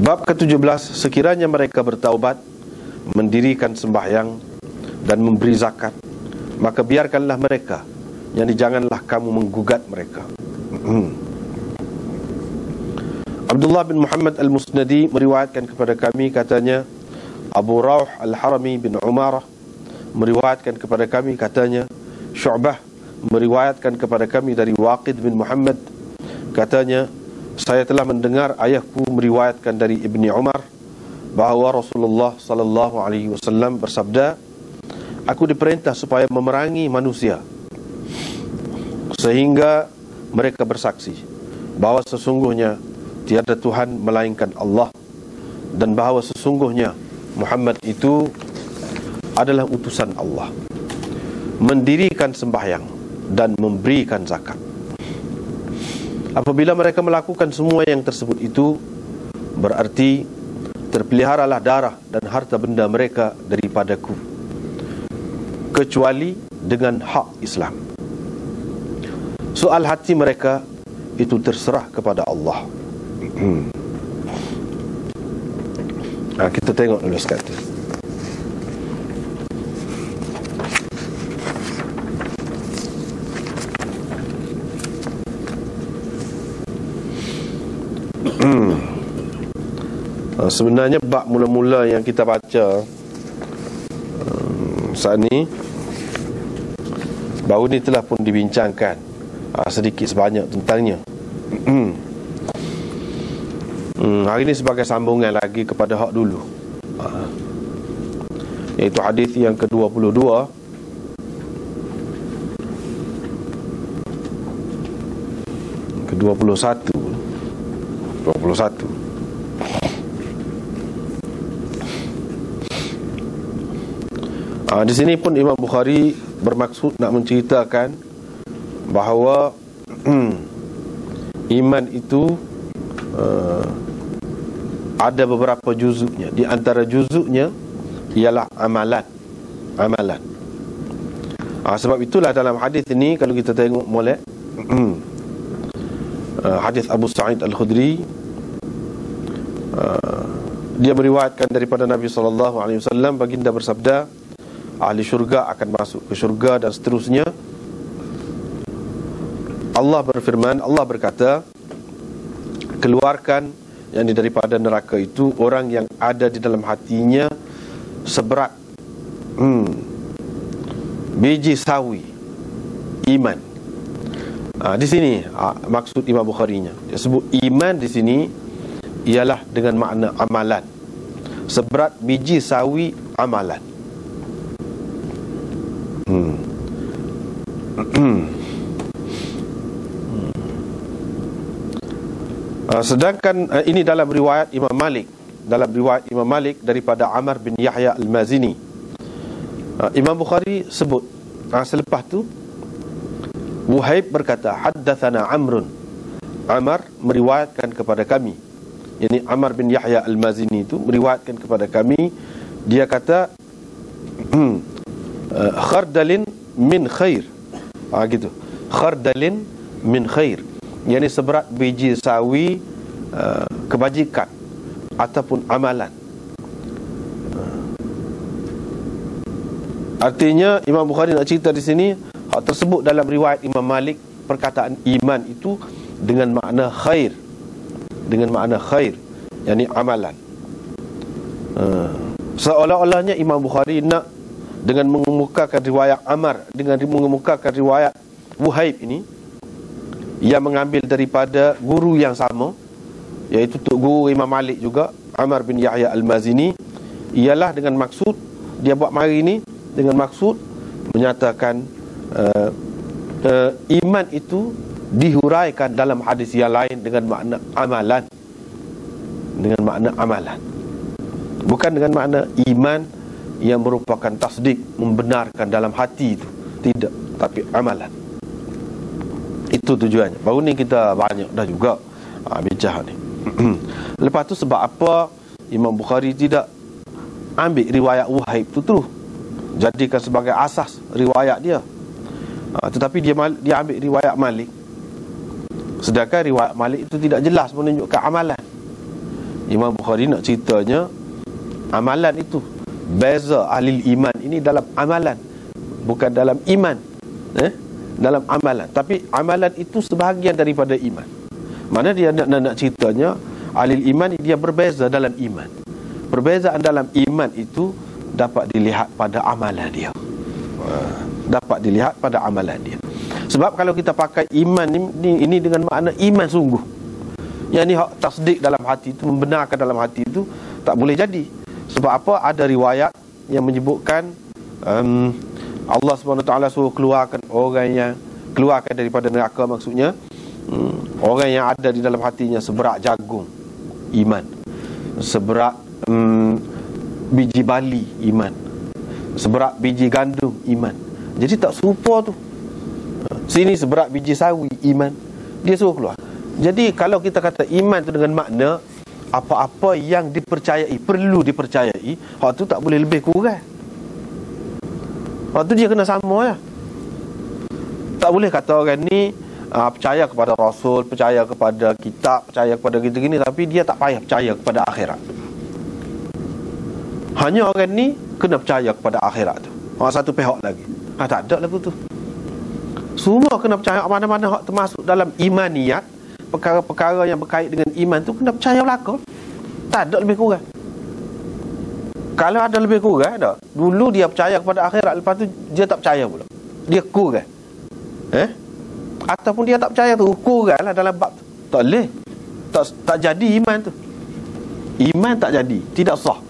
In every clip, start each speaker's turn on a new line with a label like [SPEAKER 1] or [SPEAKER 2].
[SPEAKER 1] Bab ke-17, sekiranya mereka bertaubat, mendirikan sembahyang dan memberi zakat, maka biarkanlah mereka, yakni janganlah kamu menggugat mereka. Abdullah bin Muhammad al-Musnadi meriwayatkan kepada kami, katanya Abu Rawh al-Harami bin Umarah meriwayatkan kepada kami, katanya Syu'bah meriwayatkan kepada kami dari Waqid bin Muhammad, katanya saya telah mendengar ayahku meriwayatkan dari Ibni Umar bahawa Rasulullah sallallahu alaihi wasallam bersabda, aku diperintah supaya memerangi manusia sehingga mereka bersaksi bahawa sesungguhnya tiada Tuhan melainkan Allah, dan bahawa sesungguhnya Muhammad itu adalah utusan Allah, mendirikan sembahyang dan memberikan zakat. Apabila mereka melakukan semua yang tersebut itu, berarti terpeliharalah darah dan harta benda mereka daripadaku, kecuali dengan hak Islam. Soal hati mereka itu terserah kepada Allah. Kita tengok dulu sekali. Sebenarnya bab mula-mula yang kita baca saat ni, baru ni telah pun dibincangkan sedikit sebanyak tentangnya. Hari ini sebagai sambungan lagi kepada hak dulu, iaitu hadis yang ke-22, ke-21. Di sini pun Imam Bukhari bermaksud nak menceritakan bahawa iman itu ada beberapa juzuknya. Di antara juzuknya ialah amalan. Sebab itulah dalam hadis ini, kalau kita tengok molek, hadis Abu Sa'id Al-Khudri, dia meriwayatkan daripada Nabi SAW, baginda bersabda, ahli syurga akan masuk ke syurga dan seterusnya. Allah berfirman, Allah berkata, keluarkan yang daripada neraka itu orang yang ada di dalam hatinya seberat biji sawi iman. Di sini maksud Imam Bukhari-nya, dia sebut iman di sini ialah dengan makna amalan, seberat biji sawi amalan. Sedangkan ini dalam riwayat Imam Malik, daripada Amr bin Yahya Al-Mazini. Imam Bukhari sebut selepas tu, Wuhaib berkata, haddatsana Amrun, Amr meriwayatkan kepada kami. Yani Amr bin Yahya Al-Mazini itu meriwayatkan kepada kami, dia kata khardalin min khair, gitu, khardalin min khair, yakni seberat biji sawi kebajikan ataupun amalan. Artinya Imam Bukhari nak cerita di sini, hal tersebut dalam riwayat Imam Malik, perkataan iman itu dengan makna khair, yakni amalan. Seolah-olahnya Imam Bukhari nak dengan mengemukakan riwayat Amr, dengan mengemukakan riwayat Wuhaib ini, ia mengambil daripada guru yang sama, iaitu tok guru Imam Malik juga, Amr bin Yahya Al-Mazini, ialah dengan maksud, dia buat mari ini dengan maksud menyatakan iman itu dihuraikan dalam hadis yang lain dengan makna amalan, bukan dengan makna iman yang merupakan tasdik, membenarkan dalam hati itu, tidak, tapi amalan. Itu tujuannya. Baru ni kita banyak dah juga bincang ni. Lepas tu sebab apa Imam Bukhari tidak ambil riwayat Wuhaib tu terus jadikan sebagai asas riwayat dia, tetapi dia ambil riwayat Malik, sedangkan riwayat Malik itu tidak jelas menunjukkan amalan. Imam Bukhari nak ceritanya amalan itu. Beza ahli iman ini dalam amalan, bukan dalam iman. Dalam amalan. Tapi amalan itu sebahagian daripada iman. Mana dia nak ceritanya ahli iman dia berbeza dalam iman. Perbezaan dalam iman itu dapat dilihat pada amalan dia. Dapat dilihat pada amalan dia. Sebab kalau kita pakai iman ini dengan makna iman sungguh, yang ni tasdik dalam hati itu, membenarkan dalam hati itu, tak boleh jadi. Sebab apa? Ada riwayat yang menyebutkan Allah SWT suruh keluarkan orang yang keluarkan daripada neraka, maksudnya orang yang ada di dalam hatinya seberak jagung, iman, seberak biji bali, iman, seberak biji gandum, iman. Jadi tak serupa tu. Sini seberak biji sawi, iman, dia suruh keluar. Jadi kalau kita kata iman tu dengan makna apa-apa yang dipercayai, perlu dipercayai, hak tu tak boleh lebih kurang. Hak tu dia kena sama lah. Tak boleh kata orang ni percaya kepada Rasul, percaya kepada kitab, percaya kepada gini-gini, tapi dia tak payah percaya kepada akhirat. Hanya orang ni kena percaya kepada akhirat tu. Satu pihak lagi tak ada lagu tu. Semua kena percaya. Mana-mana hak termasuk dalam imaniyat, perkara-perkara yang berkait dengan iman tu kena percaya belaka. Tak ada lebih kurang. Kalau ada lebih kurang tak? Dulu dia percaya kepada akhirat, lepas tu dia tak percaya pula, dia kurang. Ataupun dia tak percaya tu, kurang lah dalam bab tu. Tak boleh. Tak jadi iman tu. Iman tak jadi, tidak sah.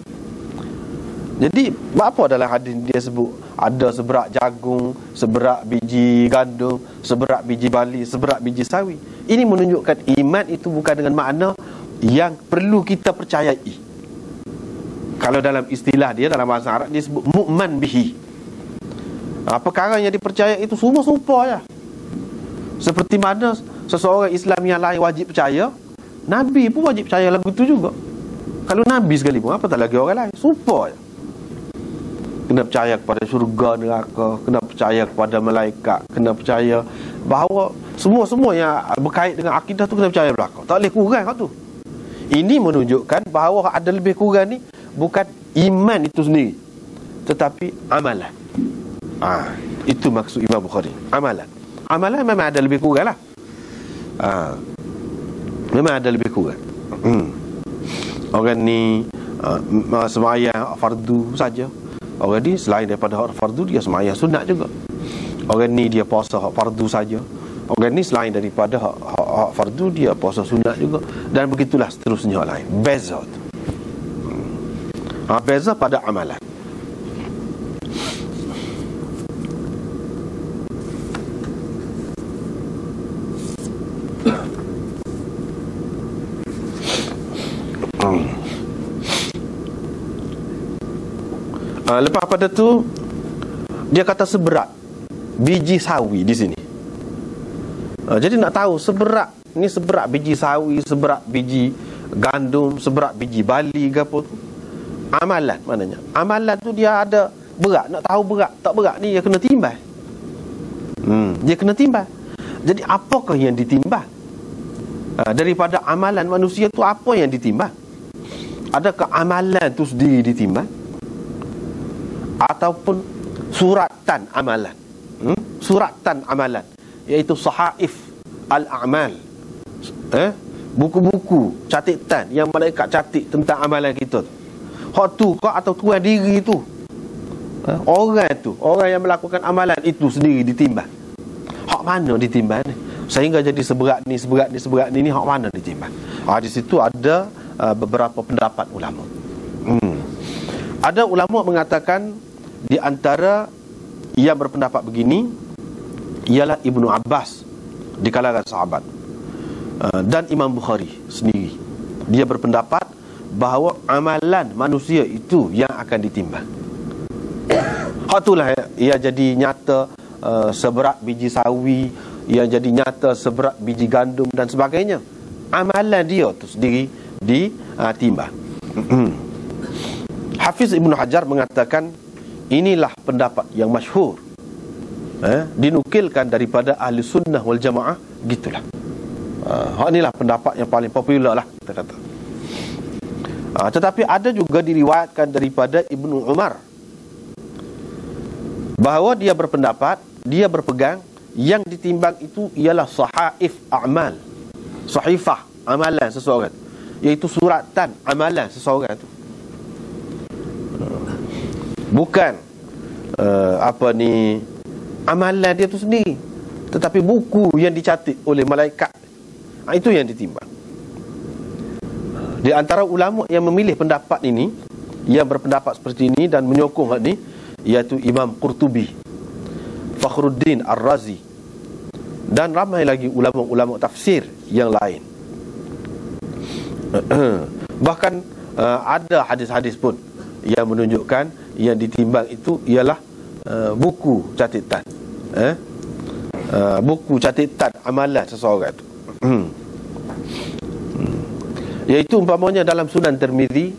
[SPEAKER 1] Jadi apa dalam hadis dia sebut ada seberak jagung, seberak biji gandum, seberak biji bali, seberak biji sawi. Ini menunjukkan iman itu bukan dengan makna yang perlu kita percayai. Kalau dalam istilah dia, dalam bahasa Arab dia sebut mu'man bihi. Perkara yang dipercayai itu semua serupa ya. Seperti mana seseorang Islam yang lain wajib percaya, Nabi pun wajib percaya lagu tu juga. Kalau Nabi sekali pun, apa tak lagi orang lain, serupa ya. Kena percaya kepada syurga, neraka, kena percaya kepada malaikat, kena percaya bahawa semua-semua yang berkait dengan akidah tu kena percaya belaka. Tak boleh kurang kat tu. Ini menunjukkan bahawa ada lebih kurang ni bukan iman itu sendiri, tetapi amalan. Itu maksud Imam Bukhari, amalan. Amalan memang ada lebih kurang lah. Memang ada lebih kurang. Orang ni sembahyang fardu saja. Orang ni selain daripada hak fardu, dia sembahyang sunat juga. Orang ni dia puasa hak fardu saja. Orang ni selain daripada hak fardu, dia puasa sunat juga. Dan begitulah seterusnya lain. Beza tu. Beza pada amalan. Lepas pada tu dia kata seberak biji sawi di sini. Jadi nak tahu seberak ni, seberak biji sawi, seberak biji gandum, seberak biji bali ke apa tu, amalan maknanya. Amalan tu dia ada berat. Nak tahu berat tak berat ni dia kena timbang. Dia kena timbang. Jadi apakah yang ditimbang? Daripada amalan manusia tu apa yang ditimbang? Adakah amalan tu sendiri ditimbang? Ataupun suratan amalan, suratan amalan, iaitu sahaif al-a'mal, buku-buku catatan yang malaikat catat tentang amalan kita tu. Hak tu kau atau tuan diri tu, orang yang melakukan amalan itu sendiri ditimbang. Hak mana ditimbang ni? Sehingga jadi seberat ni hak mana ditimbang? Di situ ada beberapa pendapat ulama. Ada ulama mengatakan di antara yang berpendapat begini ialah Ibnu Abbas di kalangan sahabat, dan Imam Bukhari sendiri. Dia berpendapat bahawa amalan manusia itu yang akan ditimbang. Itulah ia jadi nyata seberat biji sawi, ia jadi nyata seberat biji gandum dan sebagainya. Amalan dia tu sendiri ditimbang. Hafiz Ibnu Hajar mengatakan inilah pendapat yang masyhur, dinukilkan daripada ahli sunnah wal jamaah, gitulah. Inilah pendapat yang paling popular lah, kita kata. Tetapi ada juga diriwayatkan daripada Ibnu Umar bahawa dia berpendapat, dia berpegang yang ditimbang itu ialah sahaif a'mal, sahifah amalan seseorang, iaitu suratan amalan seseorang itu. Bukan amalan dia tu sendiri, tetapi buku yang dicatat oleh malaikat. Itu yang ditimbang. Di antara ulama yang memilih pendapat ini, yang berpendapat seperti ini dan menyokong hal ini, iaitu Imam Qurtubi, Fakhruddin Ar-Razi, dan ramai lagi ulama-ulama tafsir yang lain. Bahkan ada hadis-hadis pun yang menunjukkan yang ditimbang itu ialah buku catatan, buku catatan amalan seseorang itu. Iaitu umpamanya dalam Sunan Tirmizi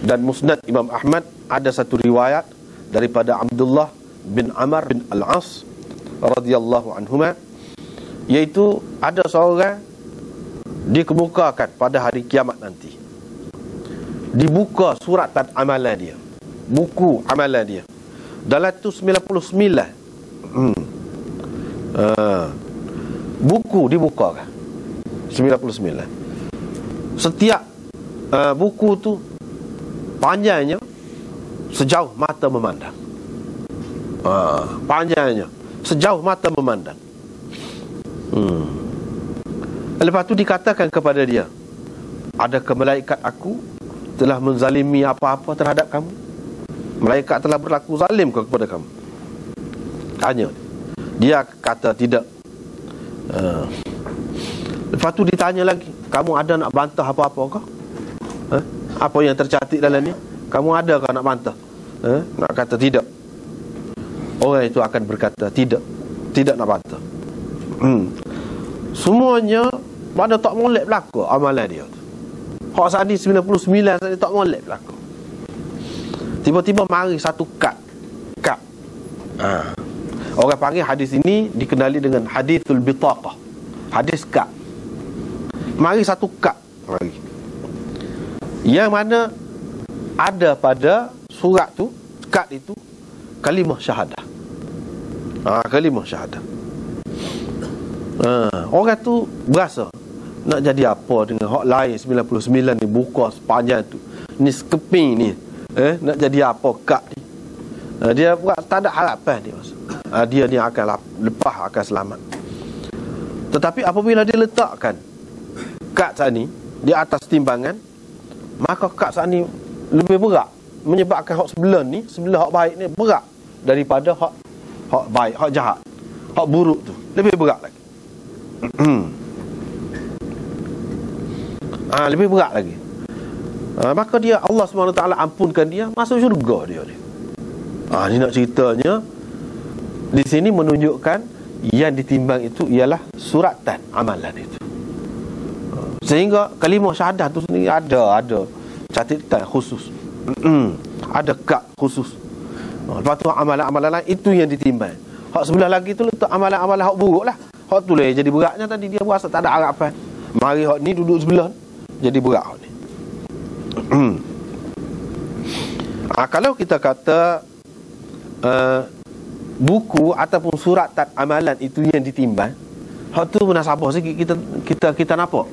[SPEAKER 1] dan Musnad Imam Ahmad ada satu riwayat daripada Abdullah bin Amr bin Al-As radhiyallahu anhuma, iaitu ada seorang dikemukakan pada hari kiamat nanti, dibuka suratan amalan dia, buku amalan dia. Dalam tu 99 buku dibuka kan, 99. Setiap buku tu panjangnya sejauh mata memandang. Panjangnya sejauh mata memandang. Lepas tu dikatakan kepada dia, adakah malaikat aku telah menzalimi apa-apa terhadap kamu? Malaikat telah berlaku zalim kepada kamu? Tanya. Dia kata tidak. Lepas tu ditanya lagi, kamu ada nak bantah apa-apa kah? Apa yang tercatat dalam ni? Kamu ada kah nak bantah? Nak kata tidak. Orang itu akan berkata tidak, tidak nak bantah. Semuanya pada tak molek berlaku amalan dia. Hak saat ni 99 saat ni tak molek berlaku. Tiba-tiba mari satu kad. Orang panggil hadis ini dikenali dengan hadithul bitaqah, hadis kad. Mari satu kad mari, yang mana ada pada surat tu, kad itu, kalimah syahadah. Kalimah syahadah. Orang tu berasa nak jadi apa dengan hak lain 99 ni, buka sepanjang tu, ni sekeping ni, nak jadi apa kad ni. Dia buat tak ada harapan dia. Dia ni akan lepas, akan selamat. Tetapi apabila dia letakkan kad saat ni di atas timbangan, maka kad saat ni lebih berat, menyebabkan hak sebelah ni, sebelah hak baik ni berat daripada hak baik, hak jahat, hak buruk tu lebih berat lagi. Lebih berat lagi. Maka dia, Allah SWT ampunkan dia, masuk syurga dia ni. Ni nak ceritanya di sini menunjukkan yang ditimbang itu ialah suratan amalan itu. Sehingga kalimah syahadah tu sendiri ada catatan khusus, ada kad khusus. Lepas tu amalan-amalan lain itu yang ditimbang. Hak sebelah lagi tu letak amalan-amalan hak buruk lah. Hak tu lah yang jadi beratnya tadi. Dia berasa tak ada harapan. Mari hak ni duduk sebelah, jadi berat hak ni. Kalau kita kata buku ataupun suratan amalan itu yang ditimbang, hak tu munasabah sikit kita nampak.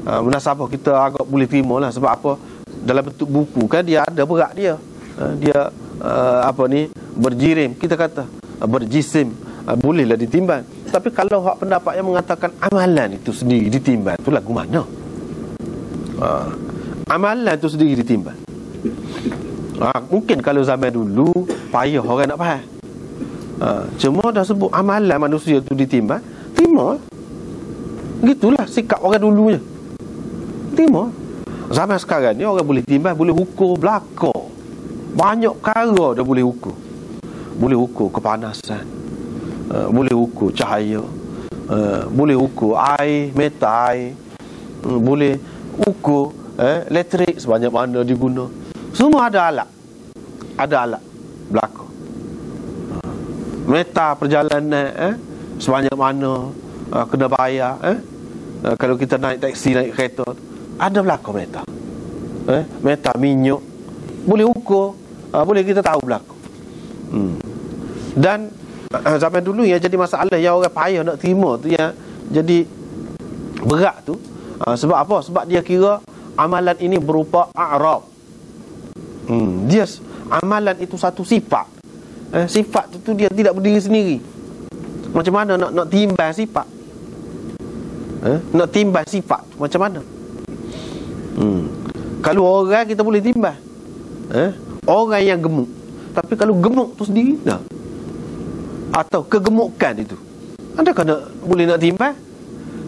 [SPEAKER 1] Munasabah kita agak boleh terima lah. Sebab apa? Dalam bentuk buku kan dia ada berat dia. Dia berjirim, kita kata berjisim, bolehlah ditimbang. Tapi kalau hak pendapat yang mengatakan amalan itu sendiri ditimbang, tu lagu mana? Amalan itu sendiri ditimbang. Mungkin kalau zaman dulu payah orang nak faham. Cuma dah sebut amalan manusia tu ditimbang, terima. Gitulah sikap orang dulunya. Terima. Zaman sekarang ni orang boleh timbang, boleh ukur belaka. Banyak perkara dah boleh ukur. Boleh ukur kepanasan, boleh ukur cahaya, boleh ukur air, meta air, boleh ukur elektrik sebanyak mana diguna. Semua ada alat. Ada alat belaka. Meta perjalanan sebanyak mana kena bayar. Kalau kita naik taksi, naik kereta, ada belaka meta. Metal minyak, boleh ukur, boleh kita tahu berlaku. Dan zaman dulu yang jadi masalah yang orang payah nak terima tu, yang jadi berat tu, sebab apa? Sebab dia kira amalan ini berupa a'rab. Dia amalan itu satu sifat. Sifat itu dia tidak berdiri sendiri. Macam mana nak timbang sifat? Nak timbang sifat macam mana? Kalau orang kita boleh timbang, orang yang gemuk. Tapi kalau gemuk tu sendiri dah, atau kegemukan itu, adakah boleh nak timbang?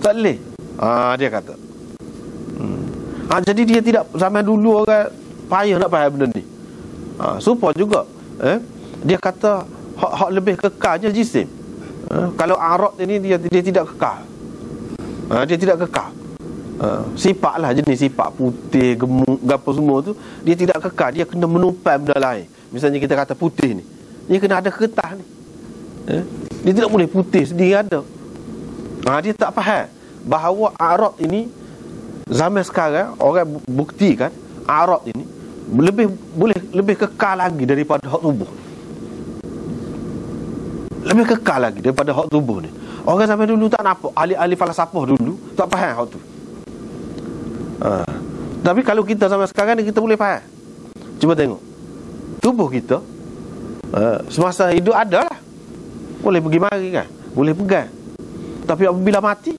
[SPEAKER 1] Tak boleh. Dia kata. Jadi dia tidak, zaman dulu orang payah nak faham benda ni. Supaya juga dia kata hak lebih kekal je jisim. Kalau arad ini dia tidak kekal. Dia tidak kekal. Sifat lah, jenis sifat putih, gemuk, apa semua tu, dia tidak kekal. Dia kena menumpai benda lain. Misalnya kita kata putih ni, dia kena ada kertas ni. Dia tidak boleh putih sendiri ada. Dia tak faham bahawa arad ini, zaman sekarang orang buktikan arad ini lebih kekal lagi daripada hak tubuh. Lebih kekal lagi daripada hak tubuh ni. Orang zaman dulu tak nampak, ahli-ahli falsafah dulu tak faham hak tu. Tapi kalau kita zaman sekarang ni, kita boleh faham. Cuba tengok tubuh kita, semasa hidup ada lah, boleh pergi mari kan, boleh pegang. Tapi apabila mati,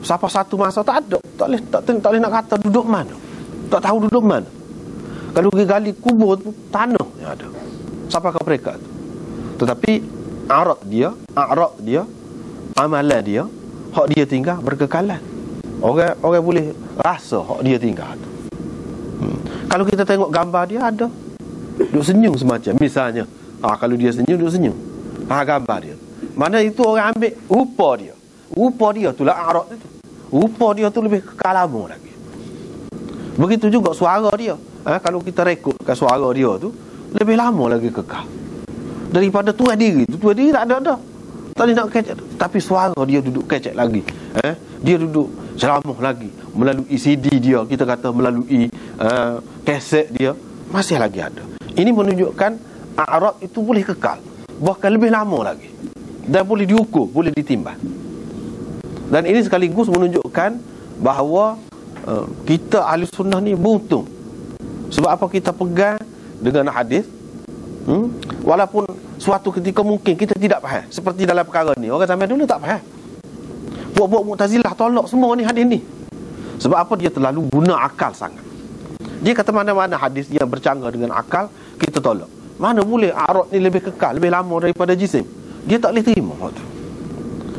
[SPEAKER 1] siapa satu masa tak ada, tak boleh nak kata duduk mana, tak tahu duduk mana. Kalau pergi gali kubur tu, tanah yang ada, siapa ke mereka tu. Tetapi a'rad dia, amalan dia, hak dia tinggal berkekalan. Orang boleh rasa hak dia tinggal tu. Kalau kita tengok gambar dia, ada duduk senyum semacam, misalnya kalau dia senyum, duduk senyum, gambar dia. Mana itu orang ambil rupa dia tu lah a'rad itu. Rupa dia tu lebih kekal lama lagi. Begitu juga suara dia. Kalau kita rekodkan suara dia tu, lebih lama lagi kekal daripada tuan diri tu. Tuan diri tak ada. Tak boleh nak kecek. Tapi suara dia duduk kecek lagi. Dia duduk ceramah lagi melalui CD dia, kita kata melalui kaset dia, masih lagi ada. Ini menunjukkan a'rad itu boleh kekal, bahkan lebih lama lagi, dan boleh diukur, boleh ditimbang. Dan ini sekaligus menunjukkan bahawa kita ahli sunnah ni beruntung. Sebab apa? Kita pegang dengan hadis, walaupun suatu ketika mungkin kita tidak faham, seperti dalam perkara ni. Orang zaman dulu tak faham. Buat-buat Mu'tazilah tolak semua ni hadis ni. Sebab apa? Dia terlalu guna akal sangat. Dia kata mana-mana hadis yang bercanggah dengan akal, kita tolak. Mana boleh a'rad ni lebih kekal, lebih lama daripada jisim. Dia tak boleh terima waktu.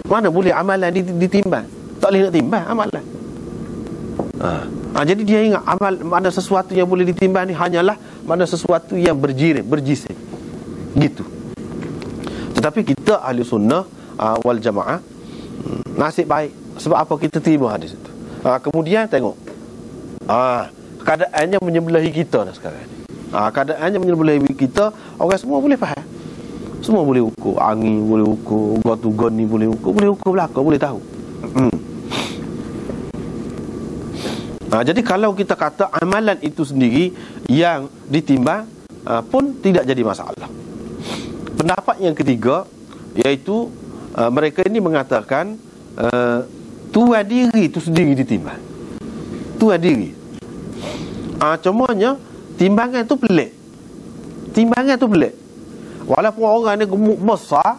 [SPEAKER 1] Mana boleh amalan ditimbang, tak boleh nak timbang amalan. Jadi dia ingat mana sesuatu yang boleh ditimbang ni hanyalah mana sesuatu yang berjisim. Gitu. Tetapi kita ahli sunnah wal jamaah, nasib baik. Sebab apa? Kita terima hadis itu. Kemudian tengok, keadaannya menyebelahi kita dah sekarang ni. Keadaannya menyebelahi kita, orang semua boleh faham. Semua boleh ukur, angin boleh ukur, gon ni boleh ukur belakang, boleh tahu. Jadi kalau kita kata amalan itu sendiri yang ditimbang, pun tidak jadi masalah. Pendapat yang ketiga, iaitu mereka ini mengatakan tuan diri itu sendiri ditimbang. Tuan diri. Cumanya timbangan tu pelik. Walaupun orang ni gemuk besar,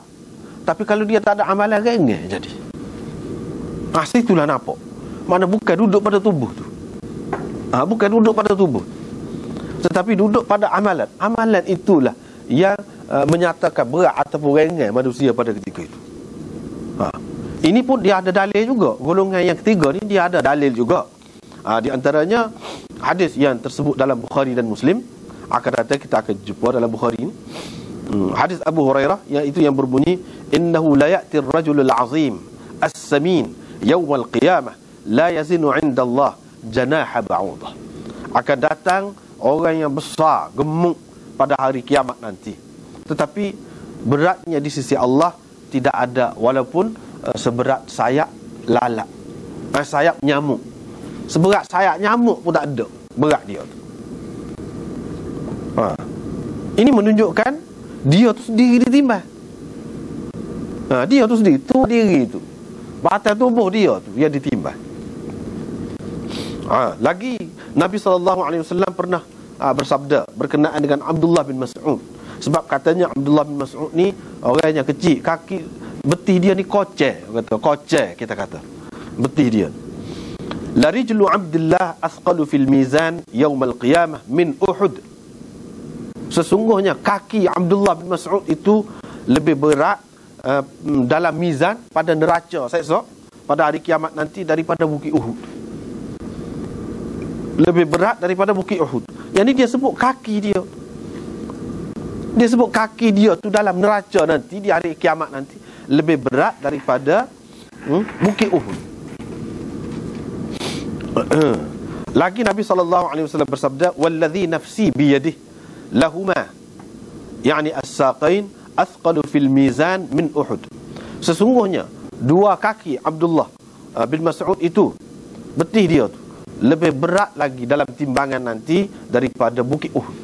[SPEAKER 1] tapi kalau dia tak ada amalan ringan jadi. Situlah nampak. Mana bukan duduk pada tubuh tu. Bukan duduk pada tubuh, tetapi duduk pada amalan. Amalan itulah yang menyatakan berat ataupun ringan manusia pada ketika itu. Ini pun dia ada dalil juga. Golongan yang ketiga ni dia ada dalil juga. Di antaranya hadis yang tersebut dalam Bukhari dan Muslim. Akan datang kita akan jumpa dalam Bukhari ini. Hadis Abu Hurairah, yang itu yang berbunyi, innahu la ya'ti ar-rajulul 'azim as-samin yawmal qiyamah la yazinu 'inda Allah janaha ba'udah. Akan datang orang yang besar, gemuk pada hari kiamat nanti, tetapi beratnya di sisi Allah tidak ada walaupun seberat sayap lalat, sayap nyamuk. Seberat sayap nyamuk pun tak ada berat dia tu. Ini menunjukkan dia tu sendiri ditimbang. Dia tu sendiri, tu diri tu, batal tubuh dia tu yang ditimbang. Lagi Nabi SAW pernah bersabda berkenaan dengan Abdullah bin Mas'ud. Sebab katanya Abdullah bin Mas'ud ni orangnya kecil, kaki betih dia ni koceh, kita kata betih dia. La rijlu Abdullah asqalu fil mizan yaumal qiyamah min Uhud. Sesungguhnya kaki Abdullah bin Mas'ud itu lebih berat dalam mizan pada neraca esok pada hari kiamat nanti daripada bukit Uhud. Lebih berat daripada bukit Uhud. Yang ni dia sebut kaki dia. Dia sebut kaki dia tu dalam neraca nanti di hari kiamat nanti lebih berat daripada bukit Uhud. Lagi Nabi SAW bersabda, "Wallazi nafsi biyadihi lahuma yani as-saqain athqalu fil mizan min Uhud." Sesungguhnya dua kaki Abdullah bin Mas'ud itu, betih dia tu lebih berat lagi dalam timbangan nanti daripada bukit Uhud.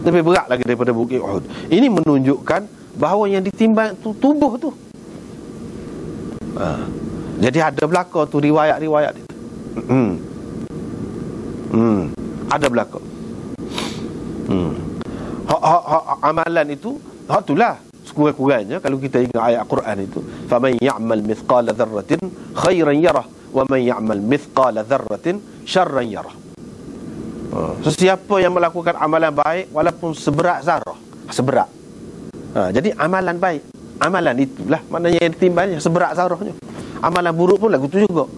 [SPEAKER 1] Lebih berat lagi daripada bukit Uhud. Ini menunjukkan bahawa yang ditimbang tu tubuh tu. Jadi ada belaka tu riwayat-riwayat itu. Ada belaka. Amalan itu itulah sekurang-kurangnya kalau kita ingat ayat Quran itu, faman ya'mal mithqala dzarratin khairan yarah wa man ya'mal mithqala dzarratin syarran yarah. Sesiapa yang melakukan amalan baik walaupun seberat zarah, seberat. Jadi amalan baik, amalan itulah maknanya yang ditimbangnya seberat zarahnya. Amalan buruk pun lagu tu juga.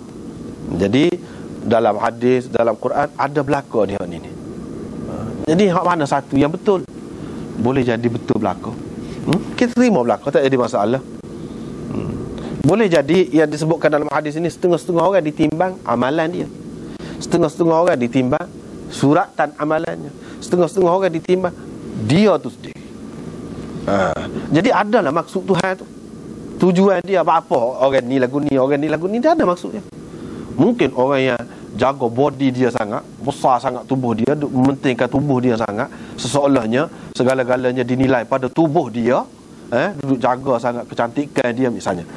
[SPEAKER 1] Jadi dalam hadis, dalam Quran ada belaka dia ni. Jadi hak mana satu yang betul? Boleh jadi betul belaka. Kita terima belaka, tak jadi masalah. Boleh jadi yang disebutkan dalam hadis ini setengah-setengah orang ditimbang amalan dia, setengah-setengah orang ditimbang suratan amalannya, setengah-setengah orang ditimbang dia tu sendiri. Jadi adalah maksud Tuhan tu. Tujuan dia apa? Orang ni lagu ni, orang ni lagu ni, dia ada maksudnya. Mungkin orang yang jaga body dia sangat, besar sangat tubuh dia, mementingkan tubuh dia sangat, seseolahnya segala-galanya dinilai pada tubuh dia, duduk jaga sangat kecantikan dia misalnya.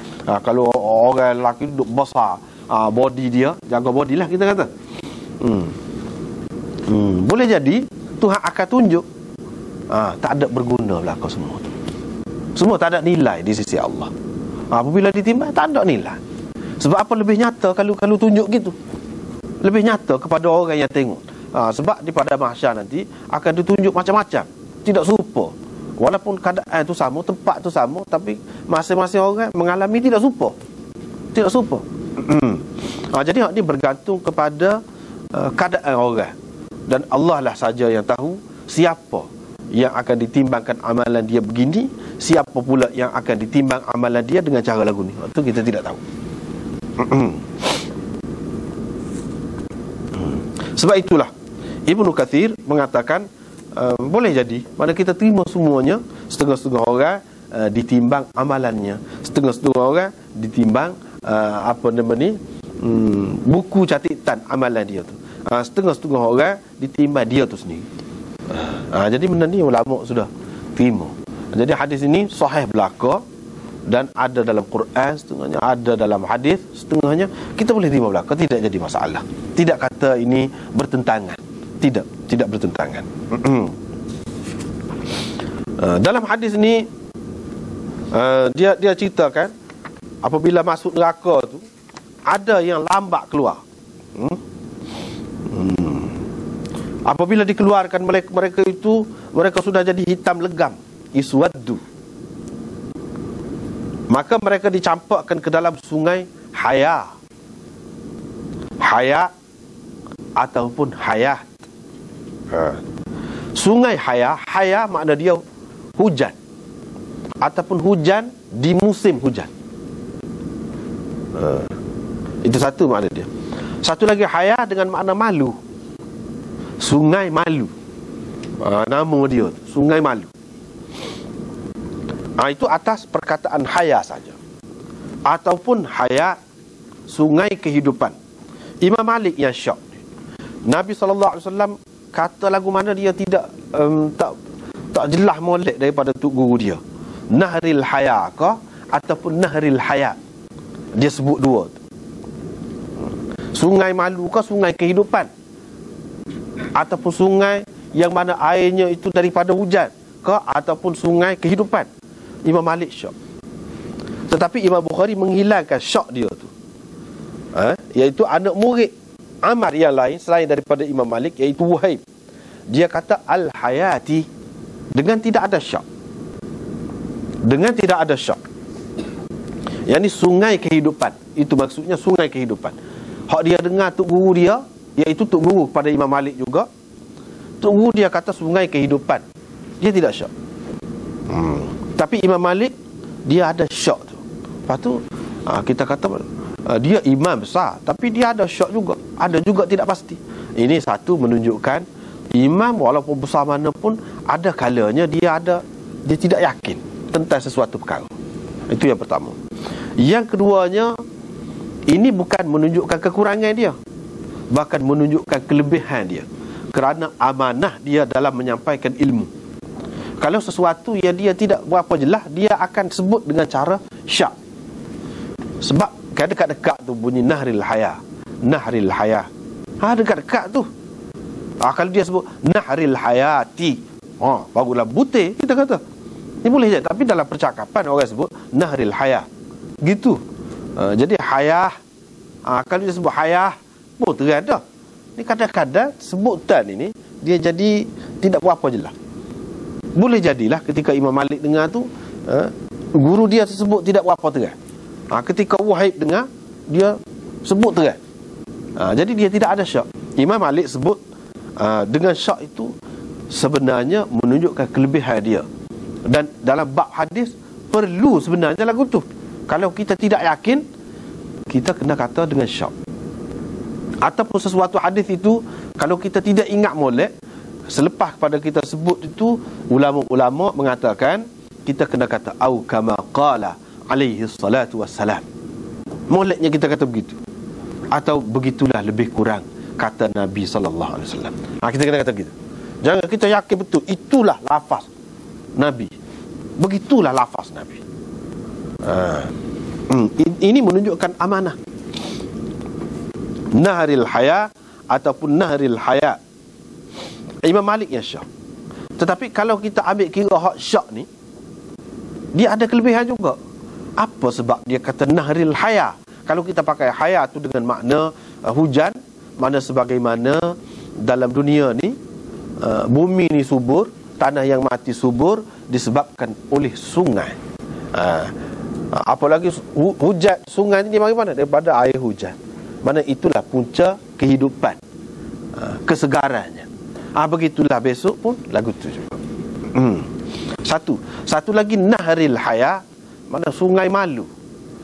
[SPEAKER 1] Kalau orang lelaki duduk besar body dia, jaga body lah kita kata. Boleh jadi Tuhan akan tunjuk tak ada berguna belaka semua tu. Semua tak ada nilai di sisi Allah. Apabila ditimbang tak ada nilai. Sebab apa? Lebih nyata kalau tunjuk gitu. Lebih nyata kepada orang yang tengok. Sebab di pada mahsyar nanti akan ditunjuk macam-macam, tidak serupa. Walaupun keadaan tu sama, tempat tu sama, tapi masing-masing orang mengalami tidak serupa. Tidak serupa. Jadi hak ni bergantung kepada keadaan orang. Dan Allah lah saja yang tahu siapa yang akan ditimbangkan amalan dia begini, siapa pula yang akan ditimbang amalan dia dengan cara lagu ni. Itu kita tidak tahu. Sebab itulah Ibnu Katsir mengatakan boleh jadi mana kita terima semuanya, setengah-setengah orang ditimbang amalannya, setengah-setengah orang ditimbang buku catatan amalan dia tu, setengah-setengah orang ditimbang dia tu sendiri. Jadi benda ni ulama sudah terima. Jadi hadis ini sahih belaka dan ada dalam Quran, setengahnya ada dalam hadis, setengahnya kita boleh terima belaka, tidak jadi masalah. Tidak kata ini bertentangan. Tidak bertentangan. Dalam hadis ini dia ceritakan apabila masuk neraka tu ada yang lambat keluar. Apabila dikeluarkan mereka itu, mereka sudah jadi hitam legam, iswaddu. Maka mereka dicampakkan ke dalam sungai haya ataupun hayat. Sungai haya makna dia hujan, ataupun hujan di musim hujan. Itu satu makna dia. Satu lagi haya dengan makna malu, sungai malu. Nama dia sungai malu. Itu atas perkataan haya saja. Ataupun hayat, sungai kehidupan, Imam Malik yang syak. Nabi SAW kata lagu mana dia tidak tak jelas molek daripada tok guru dia. Nahril Haya ke ataupun Nahril Hayat. Dia sebut dua tu. Sungai malu ke sungai kehidupan, ataupun sungai yang mana airnya itu daripada hujan ke ataupun sungai kehidupan. Imam Malik syak. Tetapi Imam Bukhari menghilangkan syak dia tu, iaitu anak murid Amar yang lain selain daripada Imam Malik, iaitu Wahib. Dia kata Al-Hayati dengan tidak ada syak. Dengan tidak ada syak. Yang ni sungai kehidupan. Itu maksudnya sungai kehidupan. Hak dia dengar tok guru dia, iaitu tok guru pada Imam Malik juga. Tok guru dia kata sungai kehidupan. Dia tidak syak. Tapi Imam Malik dia ada syak tu. Lepas tu kita kata dia imam besar, tapi dia ada syak juga. Ada juga tidak pasti. Ini satu menunjukkan imam walaupun besar mana pun, ada kalanya dia tidak yakin tentang sesuatu perkara. Itu yang pertama. Yang keduanya, ini bukan menunjukkan kekurangan dia, bahkan menunjukkan kelebihan dia, kerana amanah dia dalam menyampaikan ilmu. Kalau sesuatu yang dia tidak berapa jelas, dia akan sebut dengan cara syak. Sebab dekat-dekat tu bunyi Nahril Haya. Nahril Haya. Dekat-dekat tu. Kalau dia sebut Nahril Hayati, barulah butir kita kata. Ini boleh je. Tapi dalam percakapan orang sebut Nahril Haya. Gitu. Jadi Hayah, kalau dia sebut Hayah pun terang dah. Ni kadang-kadang sebutan ini dia jadi tidak berapa jelas. Boleh jadilah ketika Imam Malik dengar tu, guru dia tersebut tidak berapa terang. Ketika Wahib dengar, dia sebut terang. Jadi dia tidak ada syak. Imam Malik sebut dengan syak itu sebenarnya menunjukkan kelebihan dia. Dan dalam bab hadis perlu sebenarnya lagu tu. Kalau kita tidak yakin, kita kena kata dengan syak. Ataupun sesuatu hadis itu kalau kita tidak ingat molek, selepas pada kita sebut itu, ulama-ulama mengatakan kita kena kata au kama qala alaihi salatu wassalam. Moleknya kita kata begitu, atau begitulah lebih kurang kata Nabi sallallahu alaihi wasallam. Kita kena kata begitu. Jangan kita yakin betul itulah lafaz Nabi, begitulah lafaz Nabi. Ini menunjukkan amanah. Nahril Haya ataupun Nahril Hayat. Imam Malik yang syak. Tetapi kalau kita ambil kira hak syak ni, dia ada kelebihan juga. Apa sebab dia kata Nahril Haya? Kalau kita pakai haya tu dengan makna hujan, mana sebagaimana dalam dunia ni bumi ni subur, tanah yang mati subur disebabkan oleh sungai. Apalagi hujan, sungai ni dari mana? Daripada air hujan. Mana itulah punca kehidupan, kesegarannya. Begitulah besok pun lagu tu juga. Satu lagi Nahril Haya, mana sungai malu.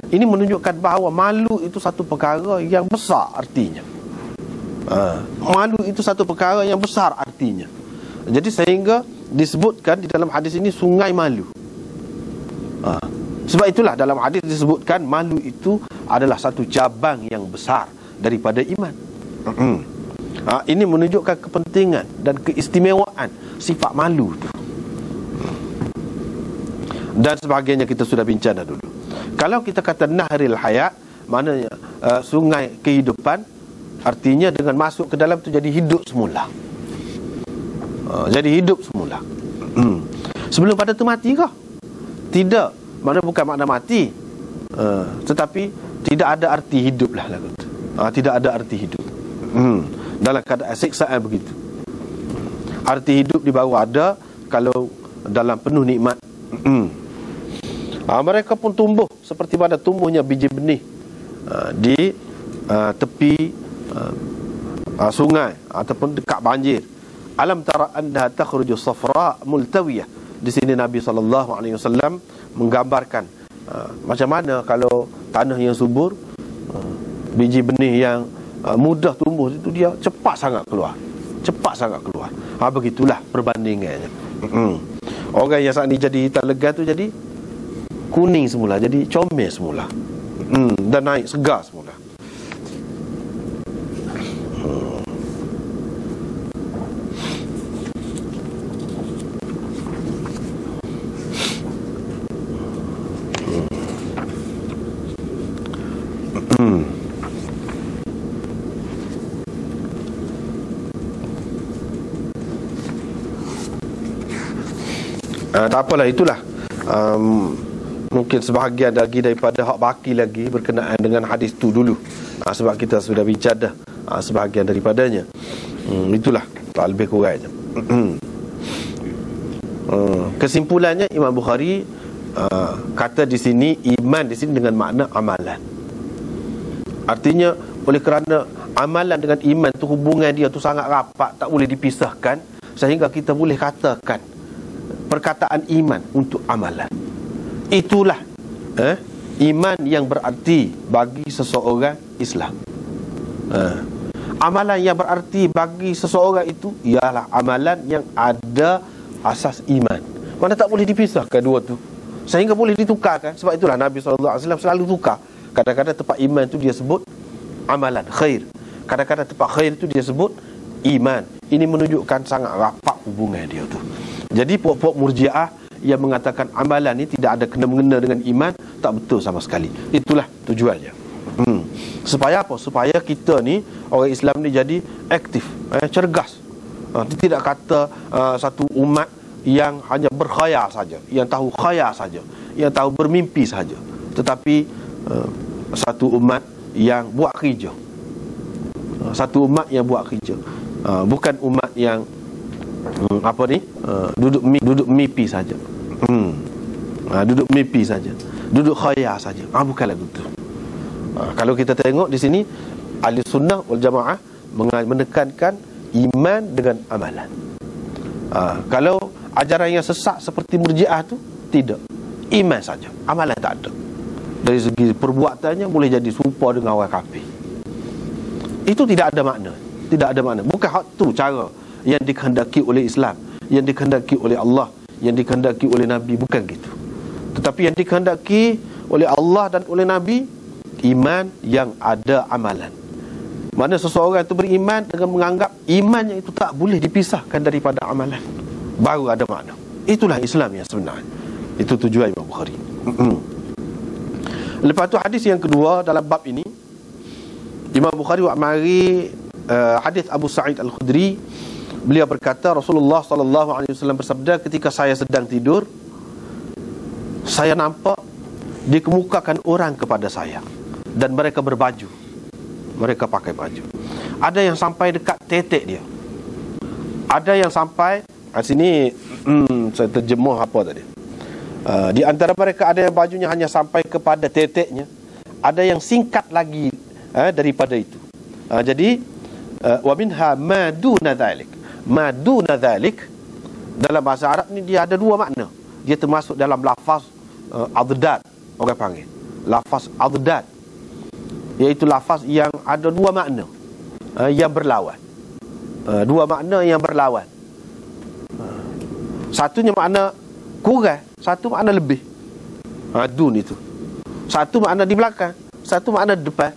[SPEAKER 1] Ini menunjukkan bahawa malu itu satu perkara yang besar artinya. Malu itu satu perkara yang besar artinya. Jadi sehingga disebutkan di dalam hadis ini sungai malu. Sebab itulah dalam hadis disebutkan malu itu adalah satu cabang yang besar daripada iman. Ini menunjukkan kepentingan dan keistimewaan sifat malu itu. Dan sebagainya kita sudah bincang dah dulu. Kalau kita kata Nahril Hayat, maknanya sungai kehidupan, artinya dengan masuk ke dalam tu jadi hidup semula. Jadi hidup semula. Sebelum pada tu mati kah? Tidak. Mana bukan makna mati, tetapi tidak ada arti hidup lah lagu tu. Tidak ada arti hidup. Dalam keadaan siksaan begitu. Arti hidup di bawah ada kalau dalam penuh nikmat. Mereka pun tumbuh seperti pada tumbuhnya biji benih di tepi sungai ataupun dekat banjir. Alam tara annaha takhruju safra multawiyah. Di sini Nabi SAW menggambarkan macam mana kalau tanah yang subur, biji benih yang mudah tumbuh itu dia cepat sangat keluar. Begitulah perbandingannya. Orang yang saat ini jadi hitam legas tu jadi kuning semula, jadi comel semula, dan naik segar semula. Tak apalah, itulah mungkin sebahagian lagi daripada hak baki lagi berkenaan dengan hadis tu dulu, sebab kita sudah bincang dah sebahagian daripadanya. Itulah lebih kurangnya. Kesimpulannya, Imam Bukhari kata di sini iman di sini dengan makna amalan. Artinya oleh kerana amalan dengan iman tu hubungan dia tu sangat rapat, tak boleh dipisahkan, sehingga kita boleh katakan perkataan iman untuk amalan. Itulah iman yang berarti bagi seseorang Islam. Amalan yang berarti bagi seseorang itu ialah amalan yang ada asas iman. Mana tak boleh dipisahkan dua tu, sehingga boleh ditukarkan. Sebab itulah Nabi SAW selalu tukar. Kadang-kadang tempat iman tu dia sebut amalan khair, kadang-kadang tempat khair tu dia sebut iman. Ini menunjukkan sangat rapat hubungan dia tu. Jadi puak-puak Murji'ah yang mengatakan amalan ni tidak ada kena-mengena dengan iman, tak betul sama sekali. Itulah tujuannya. Supaya apa? Supaya kita ni, orang Islam ni jadi aktif, cergas. Tidak kata satu umat yang hanya berkhayal saja, yang tahu khayal saja, yang tahu bermimpi saja, tetapi satu umat yang buat kerja. Satu umat yang buat kerja, bukan umat yang duduk mimpi saja. Duduk mimpi saja, duduk khayal saja. Bukan lagu tu. Kalau kita tengok di sini, ahli sunnah wal jamaah menekankan iman dengan amalan. Kalau ajaran yang sesat seperti Murji'ah tu, tidak, iman saja, amalan tak ada. Dari segi perbuatannya boleh jadi serupa dengan orang kafir. Itu tidak ada makna. Tidak ada makna. Bukan hak tu cara yang dikehendaki oleh Islam, yang dikehendaki oleh Allah, yang dikehendaki oleh Nabi. Bukan gitu. Tetapi yang dikehendaki oleh Allah dan oleh Nabi, iman yang ada amalan. Mana seseorang itu beriman dengan menganggap imannya itu tak boleh dipisahkan daripada amalan, baru ada makna. Itulah Islam yang sebenarnya. Itu tujuan Imam Bukhari. Lepas tu hadis yang kedua dalam bab ini, Imam Bukhari mari hadis Abu Sa'id Al-Khudri. Beliau berkata, Rasulullah SAW bersabda, ketika saya sedang tidur, saya nampak dikemukakan orang kepada saya, dan mereka berbaju, mereka pakai baju. Ada yang sampai dekat tetek dia, ada yang sampai sini. Saya terjemah apa tadi. Di antara mereka ada yang bajunya hanya sampai kepada teteknya, ada yang singkat lagi daripada itu. Jadi wa minha ma duna dhalik. Ma duna dhalik dalam bahasa Arab ni dia ada dua makna. Dia termasuk dalam lafaz adad, orang panggil lafaz adad, iaitu lafaz yang ada dua makna yang berlawan. Dua makna yang berlawan. Satunya makna kurang, satu makna lebih. Dun itu. Satu makna di belakang, satu makna di depan.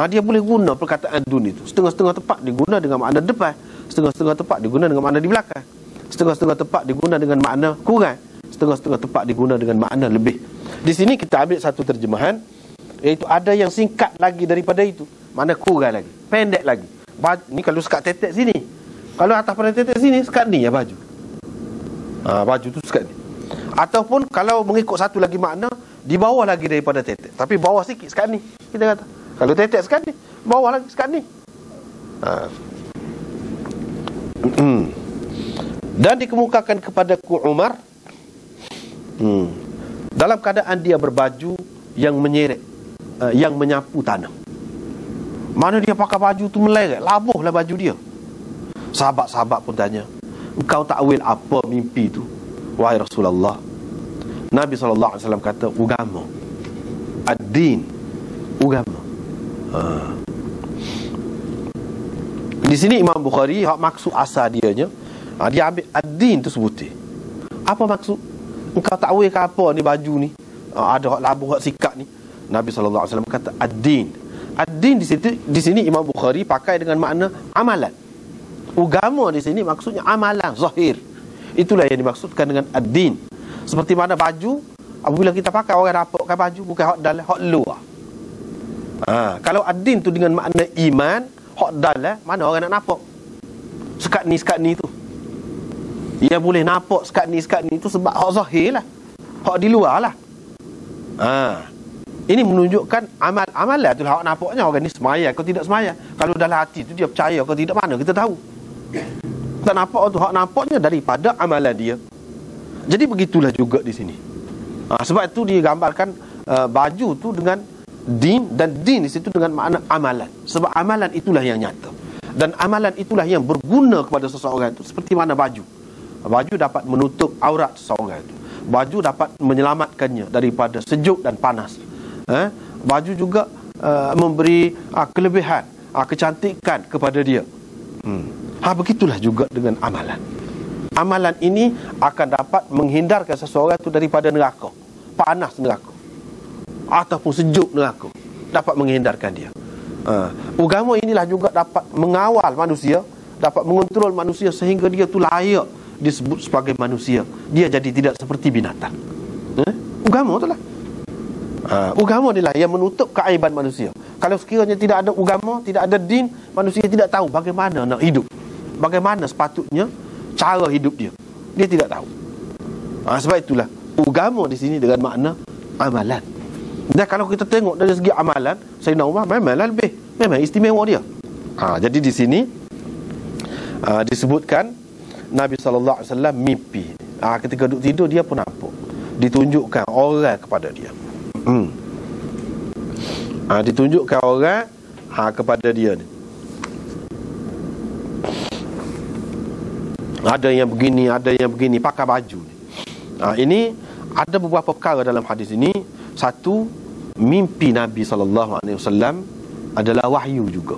[SPEAKER 1] Dia boleh guna perkataan dun itu. Setengah-setengah tepat diguna dengan makna depan, setengah-setengah tepat diguna dengan makna di belakang, setengah-setengah tepat diguna dengan makna kurang, setengah-setengah tepat diguna dengan makna lebih. Di sini kita ambil satu terjemahan, iaitu ada yang singkat lagi daripada itu, makna kurang lagi, pendek lagi. Ni kalau sekat tetek sini, kalau atas pada tetek sini, sekat ni ya baju. Baju tu sekat ni. Ataupun kalau mengikut satu lagi makna, di bawah lagi daripada tetek, tapi bawah sikit sekat ni, kita kata. Kalau tetek sekat ni, bawah lagi sekat ni. Dan dikemukakan kepadaku Umar dalam keadaan dia berbaju yang menyeret, yang menyapu tanah. Mana dia pakai baju tu meleret, labuhlah baju dia. Sahabat-sahabat pun tanya, engkau takwil apa mimpi tu, wahai Rasulullah? Nabi SAW kata, agama, ad-din, agama. Di sini Imam Bukhari hak maksud asal dianya, dia ambil ad-din tu sebutir. Apa maksud? Engkau takwil ke apa ni baju ni? Ada hak labuh, hak sikat ni. Nabi SAW kata ad-din. Ad-din di sini Imam Bukhari pakai dengan makna amalan. Agama di sini maksudnya amalan zahir. Itulah yang dimaksudkan dengan ad-din. Seperti mana baju, apabila kita pakai, orang rapakkan baju, bukan hak dalam, hak luar. Kalau ad-din tu dengan makna iman, hak dalam, mana orang nak nampak? Sekat ni tu. Ia boleh nampak sekat ni itu sebab hak zahir lah, hak di luar lah. Ini menunjukkan amalan tu lah hak nampaknya. Orang ni semaya kau tidak semaya. Kalau dalam hati tu dia percaya kau tidak, mana kita tahu. Tak nampak tu, hak nampaknya daripada amalan dia. Jadi begitulah juga di sini. Sebab itu dia gambarkan baju tu dengan din, dan din di situ dengan makna amalan. Sebab amalan itulah yang nyata, dan amalan itulah yang berguna kepada seseorang itu. Seperti mana baju dapat menutup aurat seseorang itu. Baju dapat menyelamatkannya daripada sejuk dan panas. Baju juga memberi kelebihan, kecantikan kepada dia. Begitulah juga dengan amalan. Amalan ini akan dapat menghindarkan seseorang itu daripada neraka, panas neraka, ataupun sejuk neraka, dapat menghindarkan dia. Agama inilah juga dapat mengawal manusia, dapat mengontrol manusia sehingga dia tu layak disebut sebagai manusia. Dia jadi tidak seperti binatang. Agama tu lah. Agama inilah yang menutup keaiban manusia. Kalau sekiranya tidak ada agama, tidak ada din, manusia tidak tahu bagaimana nak hidup, bagaimana sepatutnya cara hidup dia. Dia tidak tahu. Sebab itulah agama di sini dengan makna amalan. Dan kalau kita tengok dari segi amalan, Sayyidina Umar memanglah memang istimewa dia. Jadi di sini disebutkan Nabi SAW mimpi. Ketika duduk tidur dia pun nampak, ditunjukkan orang kepada dia. Ditunjukkan orang kepada dia ni. Ada yang begini, pakai baju ni. Ini ada beberapa perkara dalam hadis ini. Satu, mimpi Nabi SAW adalah wahyu juga.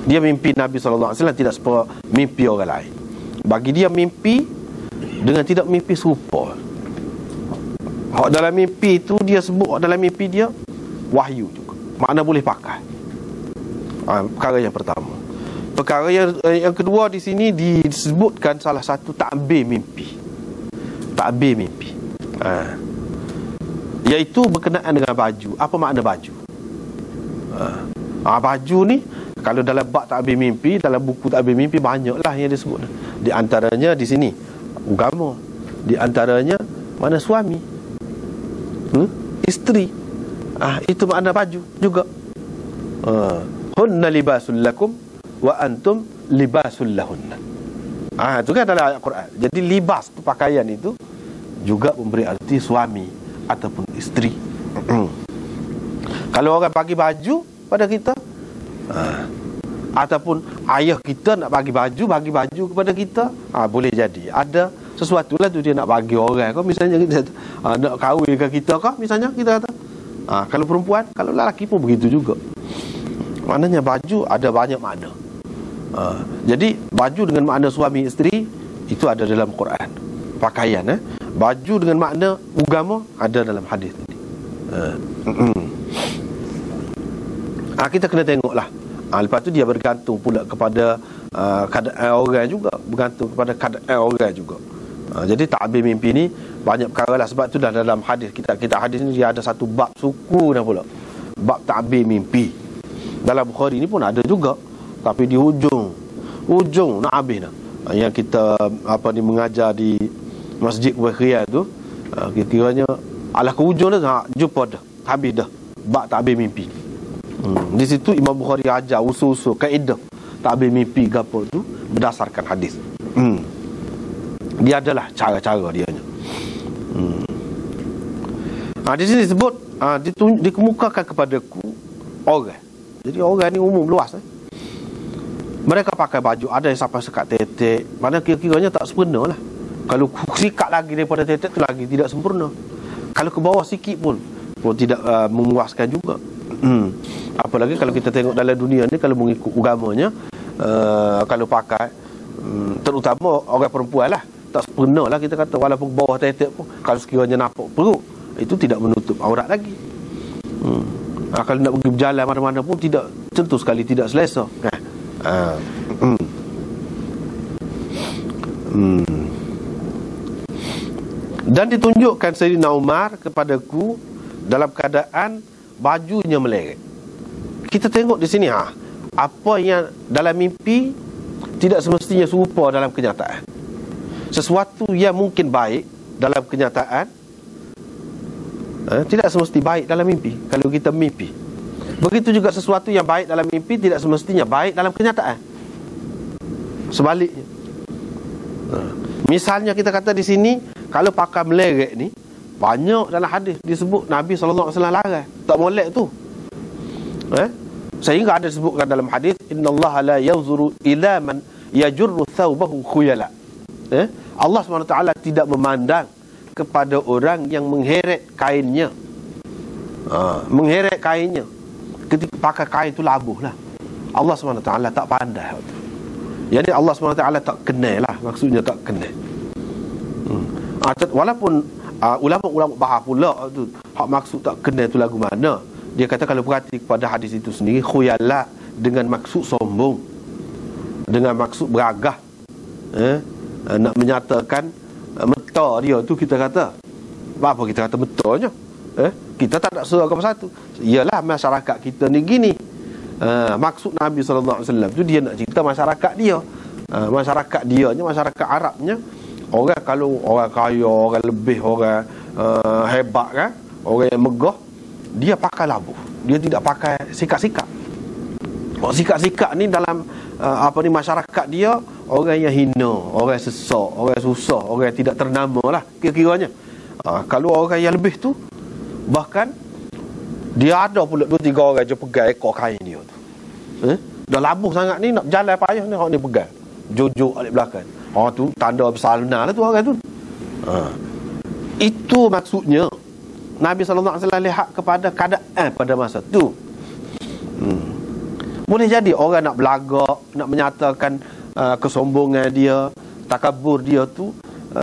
[SPEAKER 1] Dia mimpi Nabi SAW tidak seperti mimpi orang lain. Bagi dia mimpi dengan tidak mimpi serupa. Hak dalam mimpi itu dia sebut, hak dalam mimpi dia wahyu juga, makna boleh pakai. Perkara yang pertama. Perkara yang kedua di sini disebutkan salah satu takbir mimpi. Takbir mimpi. Iaitu berkenaan dengan baju. Apa makna baju? Baju ni kalau dalam bab takbir mimpi, dalam buku takbir mimpi banyaklah yang disebut. Di antaranya di sini agama, di antaranya mana suami, isteri. Itu makna baju juga. Hunna libasul lakum wa antum libasul lahunna. Itu kan dalam ayat Quran. Jadi libas tu, pakaian itu juga memberi arti suami ataupun isteri. Kalau orang bagi baju pada kita, ataupun ayah kita nak bagi baju kepada kita, boleh jadi ada sesuatu lah tu dia nak bagi orang. Kau misalnya kita nak kahwin ke kita kah, misalnya kita kata. Kalau perempuan, kalau lelaki pun begitu juga. Maknanya baju ada banyak makna. Jadi baju dengan makna suami isteri itu ada dalam Quran. Pakaian, baju dengan makna agama ada dalam hadis ini. Kita kena tengoklah. Lepas tu dia bergantung pula kepada keadaan orang juga, bergantung kepada keadaan orang juga. Jadi takbir mimpi ni banyak perkara lah. Sebab tu dah dalam hadis kita hadis ni dia ada satu bab suku dah pula, bab takbir mimpi. Dalam Bukhari ni pun ada juga, tapi di hujung nak habis dah. Yang kita mengajar di Masjid Wakhiyah tu, kira-kiranya alah ke hujung dah, jumpa dah, habis dah bab takbir mimpi. Di situ Imam Bukhari ajar usul-usul kaedah takbir mimpi gapo tu berdasarkan hadis. Dia adalah cara-cara dia nya. Di sini disebut dikemukakan kepadaku orang. Jadi orang ni umum luas. Mereka pakai baju, ada yang sampai sekat tetek, mana kira-kiranya tak sempurna lah. Kalau sikat lagi daripada tetek tu lagi tidak sempurna. Kalau ke bawah sikit pun tidak memuaskan juga. Apalagi kalau kita tengok dalam dunia ni, kalau mengikut agamanya, kalau pakai terutama orang perempuan lah, tak sempurna lah kita kata. Walaupun bawah tetek pun, kalau sekiranya nampak perut, itu tidak menutup aurat lagi. Kalau nak pergi berjalan mana-mana pun tidak, tentu sekali tidak selesa. Dan ditunjukkan Sayyidina Umar kepadaku dalam keadaan bajunya meleret. Kita tengok di sini, apa yang dalam mimpi tidak semestinya serupa dalam kenyataan. Sesuatu yang mungkin baik dalam kenyataan tidak semesti baik dalam mimpi kalau kita mimpi. Begitu juga sesuatu yang baik dalam mimpi tidak semestinya baik dalam kenyataan. Sebaliknya. Misalnya kita kata di sini, kalau pakai melerek ni, banyak dalam hadis disebut Nabi SAW larang tak molek tu. Sehingga ada disebutkan dalam hadis, innallaha la yanzuru ila man yajurru thawbahu khuyala. Allah SWT tidak memandang kepada orang yang mengheret kainnya. Mengheret kainnya ketika pakai kain tu labuh lah. Allah SWT tak pandai. Jadi Allah SWT tak kenal lah. Maksudnya tak kenal. Walaupun ulama-ulama bahas pula tu, hak maksud tak kenal tu lagu mana. Dia kata kalau perhati kepada hadis itu sendiri, khuyala dengan maksud sombong, dengan maksud beragah, nak menyatakan meta dia tu, kita kata apa kita kata metanya. Kita tak nak suruh apa satu. Ialah masyarakat kita ni gini. Maksud Nabi SAW tu dia nak cerita masyarakat dia. Masyarakat dia ni, masyarakat Arabnya, orang kalau orang kaya, orang lebih, orang hebat kan, orang yang megah, dia pakai labuh. Dia tidak pakai sikap-sikap. Sikap-sikap ni dalam masyarakat dia, orang yang hina, orang sesak, orang susah, orang yang tidak ternama lah kira-kiranya. Kalau orang yang lebih tu, bahkan dia ada pula 2-3 orang je pegang ekor kain dia tu. Dah labuh sangat ni, nak jalan payah ni, orang ni pegang jojo alik belakang. Tu tanda bersalna lah tu orang tu. Itu maksudnya Nabi SAW lihat kepada keadaan pada masa tu. Boleh jadi orang nak belagak, nak menyatakan kesombongan dia, takabur dia tu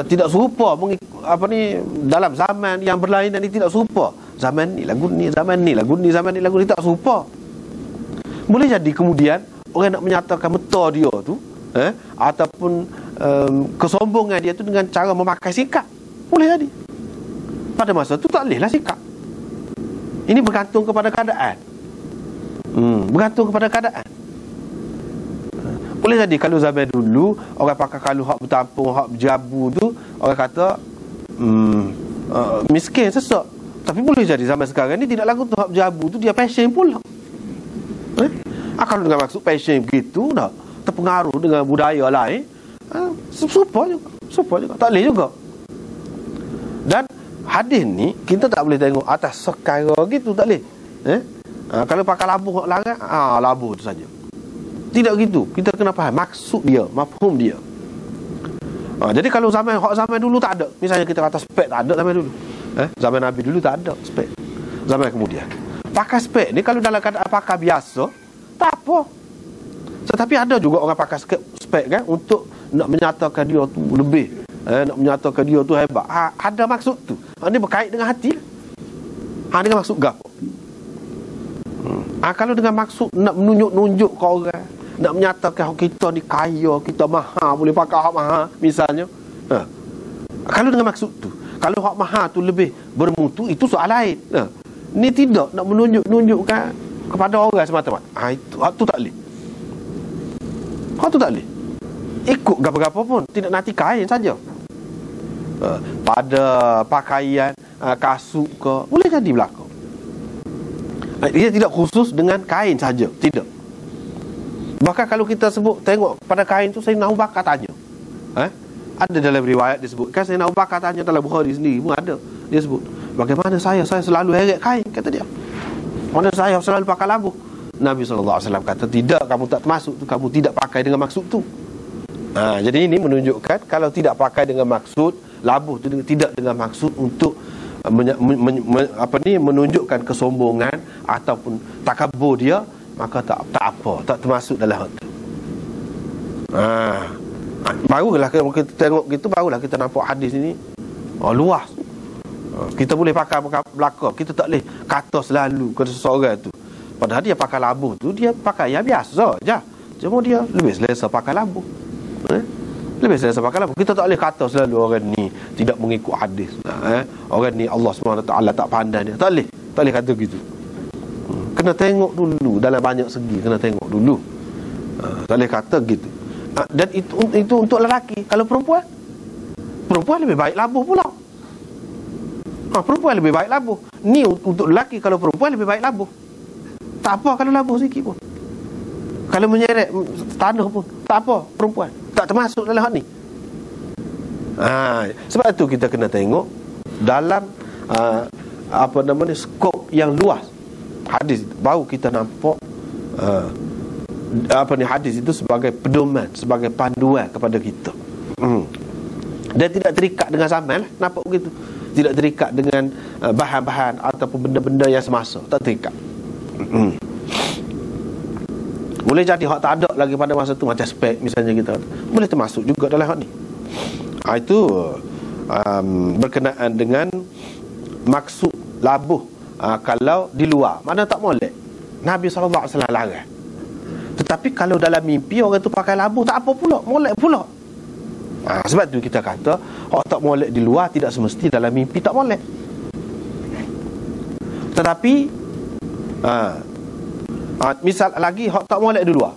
[SPEAKER 1] tidak serupa dalam zaman yang berlainan ni, tidak serupa. Zaman ni lagu ni, zaman ni lagu ni, zaman ni lagu ni, tak serupa. Boleh jadi kemudian orang nak menyatakan meta dia tu ataupun kesombongan dia tu dengan cara memakai sikap. Boleh jadi. Pada masa tu tak bolehlah sikap. Ini bergantung kepada keadaan. Bergantung kepada keadaan. Boleh jadi kalau zaman dulu orang pakai kalu hak bertampung, hak berjabu tu, orang kata miskin, sesak. Tapi boleh jadi zaman sekarang ni tidak lagu tu hak berjabu tu, dia passion pula. Kalau dengan maksud passion begitu dah terpengaruh dengan budaya lain, serupa juga, tak boleh juga. Dan hadis ni kita tak boleh tengok atas sekara gitu, tak boleh. Kalau pakai labuh larang, labuh tu saja. Tidak gitu. Kita kena faham maksud dia, mafhum dia. Jadi kalau zaman dulu tak ada. Misalnya kita kata spek tak ada zaman dulu. Zaman Nabi dulu tak ada spek. Zaman kemudian pakai spek ni kalau dalam keadaan pakai biasa tak apa. Tetapi ada juga orang pakai spek kan untuk nak menyatakan dia tu lebih, nak menyatakan dia tu hebat. Ada maksud tu. Ini berkait dengan hati. Dengan maksud gapo? Kalau dengan maksud nak menunjuk ke orang, nak menyatakan kita ni kaya, kita maha, boleh pakai hak maha misalnya. Kalau dengan maksud tu, kalau hak maha tu lebih bermutu, itu soal lain. Ni tidak nak menunjukkan kepada orang semata-mata. Itu tak boleh. Itu tak boleh. Ikut gapa-gapa pun, tidak nanti kain saja. Pada pakaian, kasut ke, boleh jadi berlaku. Dia tidak khusus dengan kain saja, tidak. Bahkan kalau kita tengok pada kain tu, Sayyidina Abu Bakar tanya. Ada dalam riwayat disebutkan, Sayyidina Abu Bakar tanya dalam Bukhari sendiri pun ada. Dia sebut, bagaimana saya selalu heret kain, kata dia. Mana saya selalu pakai labuh. Nabi SAW kata, tidak, kamu tak termasuk tu, kamu tidak pakai dengan maksud tu. Jadi ini menunjukkan kalau tidak pakai dengan maksud, labuh tu tidak dengan maksud untuk menunjukkan kesombongan ataupun takabur dia, maka tak apa, tak termasuk dalam hal tu. Barulah kita tengok gitu, barulah kita nampak hadis ini luas. Kita boleh pakai belakang, kita tak boleh kata selalu ke seseorang tu padahal dia pakai labuh tu, dia pakai yang biasa je, cuma dia lebih selesa pakai labuh. Lebih selesa pakai labuh. Kita tak boleh kata selalu orang ni tidak mengikut hadis. Orang ni Allah SWT tak pandai dia. Tak boleh kata gitu. Kena tengok dulu dalam banyak segi, kena tengok dulu. Tak boleh kata gitu. Dan itu untuk lelaki. Kalau perempuan perempuan lebih baik labuh pula. Perempuan lebih baik labuh. Ni untuk lelaki, kalau perempuan lebih baik labuh. Tak apa kalau labuh sikit pun. Kalau menyeret tanah pun tak apa, perempuan tak termasuk dalam hal ni. Sebab tu kita kena tengok dalam skop yang luas hadis, baru kita nampak hadis itu sebagai pedoman, sebagai panduan kepada kita. Dan tidak terikat dengan zaman lah, nampak begitu. Tidak terikat dengan bahan-bahan ataupun benda-benda yang semasa, tak terikat. Boleh jadi hak tak ada lagi pada masa tu, macam spek misalnya, kita boleh termasuk juga dalam hak ni. Itu berkenaan dengan maksud labuh kalau di luar, mana tak molek. Nabi SAW larang. Tetapi kalau dalam mimpi orang tu pakai labuh, tak apa pula, molek pula. Sebab tu kita kata hak tak molek di luar tidak semesti dalam mimpi tak molek. Tetapi misal lagi hak tak molek di luar,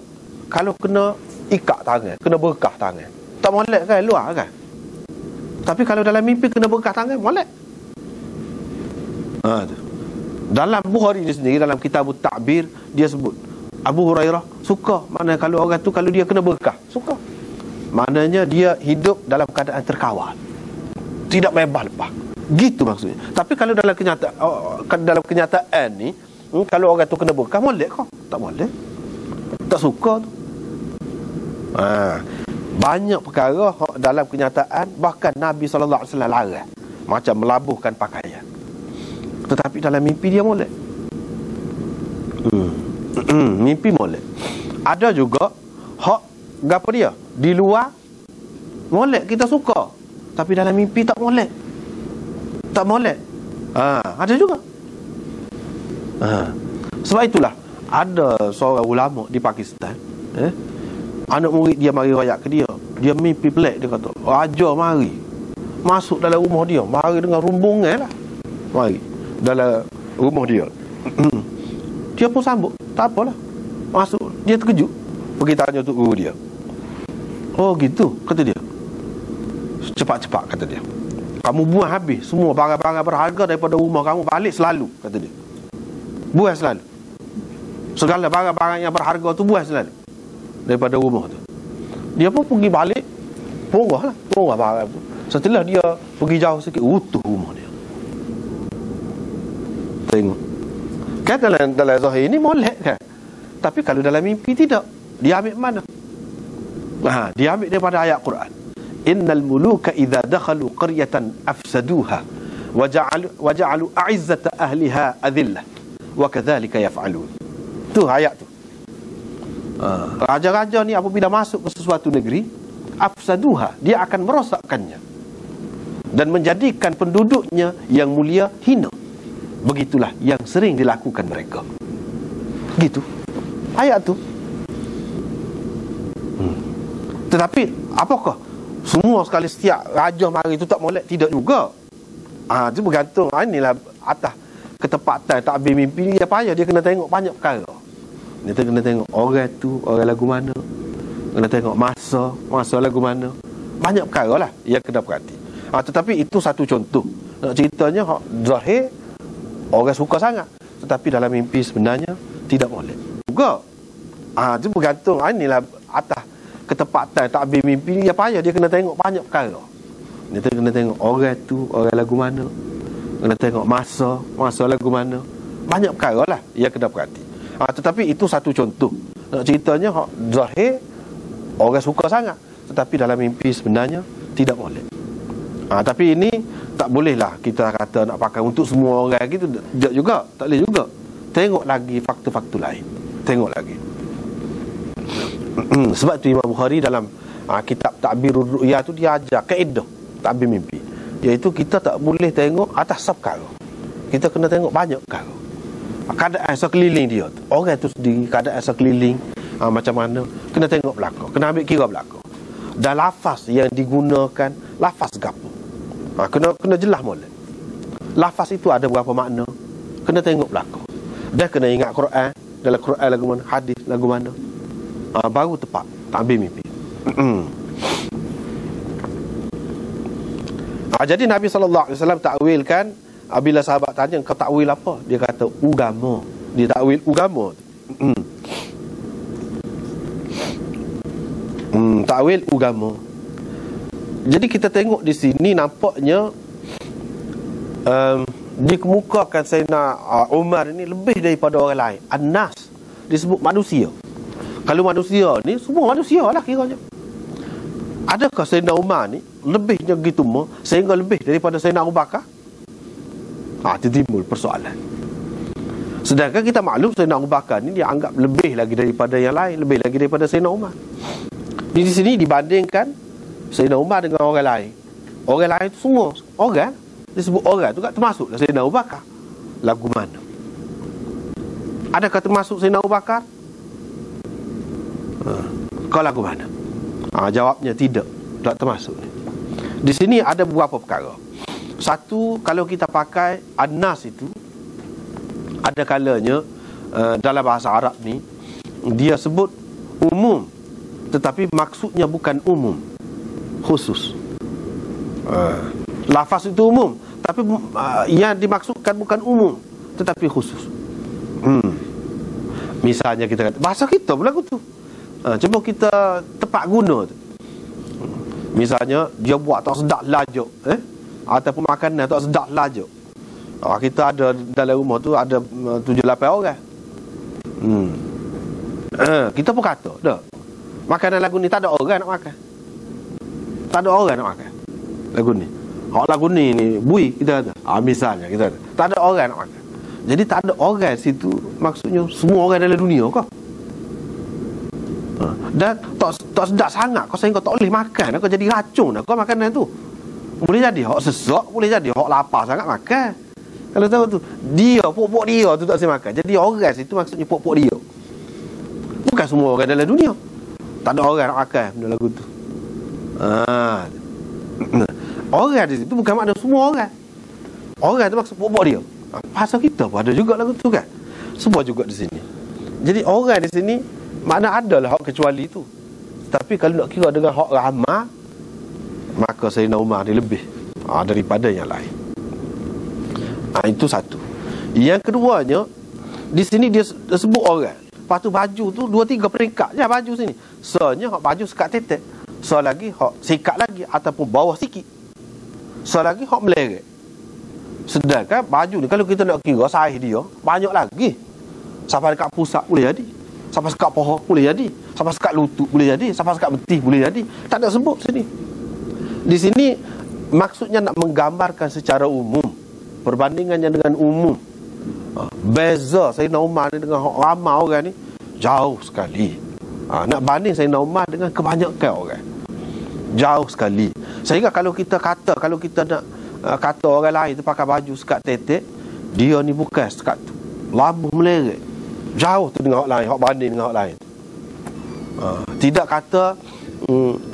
[SPEAKER 1] kalau kena ikat tangan, kena berkah tangan, tak molek kan luar kan. Tapi kalau dalam mimpi kena berkah tangan, molek. Dalam Bukhari ni sendiri, dalam kitab Ta'bir, dia sebut Abu Hurairah suka, mana kalau orang tu kalau dia kena berkah, suka. Maknanya dia hidup dalam keadaan terkawal, tidak bebas lepas. Gitu maksudnya. Tapi kalau dalam kenyataan ni, kalau orang tu kena berkah, molek kau? Tak molek. Tak suka tu. Banyak perkara dalam kenyataan bahkan Nabi SAW larang, macam melabuhkan pakaian. Tetapi dalam mimpi dia molek. Mimpi molek. Ada juga hak gapo dia di luar molek, kita suka, tapi dalam mimpi tak molek. Tak molek. Ada juga. Sebab itulah ada seorang ulama di Pakistan, anak murid dia mari royak ke dia. Dia mimpi pelik, dia kata raja mari masuk dalam rumah dia, mari dengan rumbungan lah, mari dalam rumah dia. Dia pun sambut, tak apalah, masuk. Dia terkejut, pergi tanya untuk guru dia. Oh gitu, kata dia. Cepat-cepat, kata dia, kamu buang habis semua barang-barang berharga daripada rumah kamu, balik selalu, kata dia. Buang selalu. Segala barang-barang yang berharga tu buang selalu daripada rumah tu. Dia pun pergi balik, porah barang tu. Setelah dia pergi jauh sikit, utuh rumah dia. Tengok kan, dalam zahir ni molek kan. Tapi kalau dalam mimpi tidak. Dia ambil mana? Dia ambil daripada ayat Quran. Innal muluka idza dakhalu qaryatan afsaduha wa ja'alu a'izzata ahliha adillah wa kadzalika yaf'alun. Tu ayat tu. Raja-raja ni apabila masuk ke sesuatu negeri, afsaduha, dia akan merosakkannya dan menjadikan penduduknya yang mulia hina. Begitulah yang sering dilakukan mereka. Gitu ayat tu. Tetapi apakah semua sekali setiap raja mari tu tak molek? Tidak juga. Itu bergantung. Inilah atas ketepatan takbir mimpi ni. Apa dia kena tengok banyak perkara. Dia kena tengok orang tu, orang lagu mana, kena tengok masa lagu mana. Banyak perkara lah yang kena perhati. Tetapi itu satu contoh. Nak ceritanya zahir orang suka sangat, tetapi dalam mimpi sebenarnya tidak molek juga. Itu bergantung. Inilah atas ketepatan takbir mimpi ni. Apa dia kena tengok banyak perkara. Dia kena tengok orang tu, orang lagu mana, kena tengok masa lagu mana. Banyak perkara lah yang kena perhati. Tetapi itu satu contoh. Nak ceritanya zahir orang suka sangat, tetapi dalam mimpi sebenarnya tidak molek. Tapi ini tak bolehlah kita kata nak pakai untuk semua orang gitu juga. Tak boleh juga. Tengok lagi faktor-faktor lain. Tengok lagi. Sebab tu Imam Bukhari dalam kitab Ta'birur Ru'ya tu dia ajar kaedah takbir mimpi, iaitu kita tak boleh tengok atas perkara. Kita kena tengok banyak perkara. Keadaan sekeliling dia, orang tu sendiri, keadaan sekeliling macam mana, kena tengok belakang, kena ambil kira belakang. Dan lafaz yang digunakan, lafaz gapo, kena jelas molek. Lafaz itu ada berapa makna, kena tengok belakang. Dan kena ingat Quran, dalam Quran lagu mana, hadis lagu mana, baru tepat takbir mimpi. Jadi Nabi SAW takwilkan. Bila sahabat tanya, kau takwil apa? Dia kata agama. Dia takwil agama. Takwil agama. Jadi kita tengok di sini nampaknya dikemukakan Sayyidina Umar ini lebih daripada orang lain. An-nas disebut manusia. Kalau manusia ni semua manusia lah kiranya. Adakah Sayyidina Umar ni lebihnya gitu sehingga lebih daripada Sayyidina Abu Bakar? Itu timbul persoalan. Sedangkan kita maklum Sayyidina Abu Bakar ni dia anggap lebih lagi daripada yang lain, lebih lagi daripada Sayyidina Umar. Di sini dibandingkan Sayyidina Umar dengan orang lain. Orang lain itu semua orang, disebut orang tu tak termasuk Sayyidina Abu Bakar. Lagu mana? Adakah termasuk Sayyidina Abu Bakar? Kau lagu mana? Jawabnya tidak, tak termasuk. Di sini ada beberapa perkara. Satu, kalau kita pakai An-Nas itu, ada kalanya dalam bahasa Arab ni dia sebut umum, tetapi maksudnya bukan umum, khusus. Lafaz itu umum, tapi yang dimaksudkan bukan umum, tetapi khusus. Misalnya kita kata, bahasa kita pula tu. Cuba kita tepat guna tu. Misalnya dia buat tak sedap lajuk, ataupun makanan tak sedap lajuk. Kita ada dalam rumah tu ada 7-8 orang. Kita pun kata dah, makanan lagu ni tak ada orang nak makan. Tak ada orang nak makan lagu ni. Lagu ni bui kita kata. Misalnya kita kata tak ada orang nak makan. Jadi tak ada orang situ maksudnya semua orang dalam dunia kau. Dan tak sedap sangat kau sehingga tak boleh makan, kau jadi racun kau makanan tu. Boleh jadi hak sesak, boleh jadi hak lapar sangat makan. Kalau tahu tu dia pokok dia tu tak boleh makan. Jadi orang situ maksudnya pokok dia. Bukan semua orang dalam dunia. Tak ada orang nak makan benda lagu tu. Orang di situ bukan makna semua orang. Orang tu maksud pokok dia. Bahasa kita pun ada juga lagu tu kan. Semua juga di sini. Jadi orang di sini makna adalah hak kecuali itu. Tapi kalau nak kira dengan hak ramah, maka Sayyidina Umar ni lebih daripada yang lain. Itu satu. Yang keduanya, di sini dia sebut orang. Lepas tu baju tu 2-3 peringkat je baju sini. Soalnya hak baju sekat tetek, so lagi hak sikat lagi ataupun bawah sikit, so lagi hak meleret. Sedangkan baju ni kalau kita nak kira saiz dia banyak lagi. Sampai dekat pusat boleh jadi, sampai sekat pohon boleh jadi, sampai sekat lutut boleh jadi, sampai sekat betis boleh jadi. Tak ada sebut sini. Di sini maksudnya nak menggambarkan secara umum, perbandingannya dengan umum. Beza Sayyidina Umar ni dengan ramai orang ni jauh sekali. Nak banding Sayyidina Umar dengan kebanyakan orang, jauh sekali. Sehingga kalau kita nak kata orang lain tu pakai baju sekat tetek, dia ni bukan sekat tu, lama meleret, jauh tu dengan orang lain, hak banding dengan orang lain. Tidak kata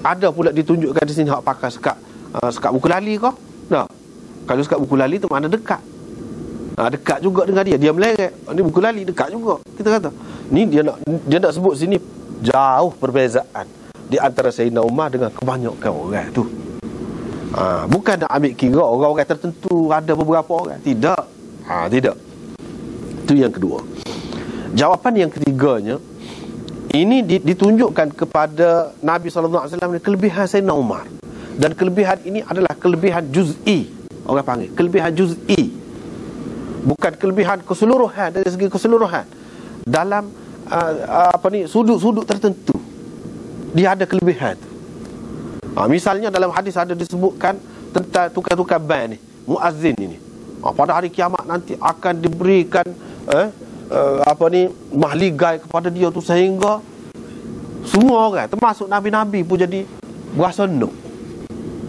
[SPEAKER 1] ada pula ditunjukkan di sini hak pakai sekat buku lali kau. Nah, kalau sekat buku lali tu mana dekat. Dekat juga dengan dia meleret. Ni buku lali dekat juga. Kita kata ni dia nak sebut sini jauh perbezaan di antara Sayyidina Umar dengan kebanyakan orang tu. Bukan nak ambil kira orang-orang tertentu, ada beberapa orang. Tidak. Tidak. Itu yang kedua. Jawapan yang ketiganya, ini ditunjukkan kepada Nabi SAW kelebihan Sayyidina Umar. Dan kelebihan ini adalah kelebihan juz'i. Orang panggil kelebihan juz'i, bukan kelebihan keseluruhan. Dari segi keseluruhan, dalam sudut-sudut tertentu dia ada kelebihan tu. Misalnya dalam hadis ada disebutkan tentang tukar-tukar ban ni, muazzin ini. Pada hari kiamat nanti akan diberikan mahligai kepada dia tu, sehingga semua orang termasuk nabi-nabi pun jadi berasa nak,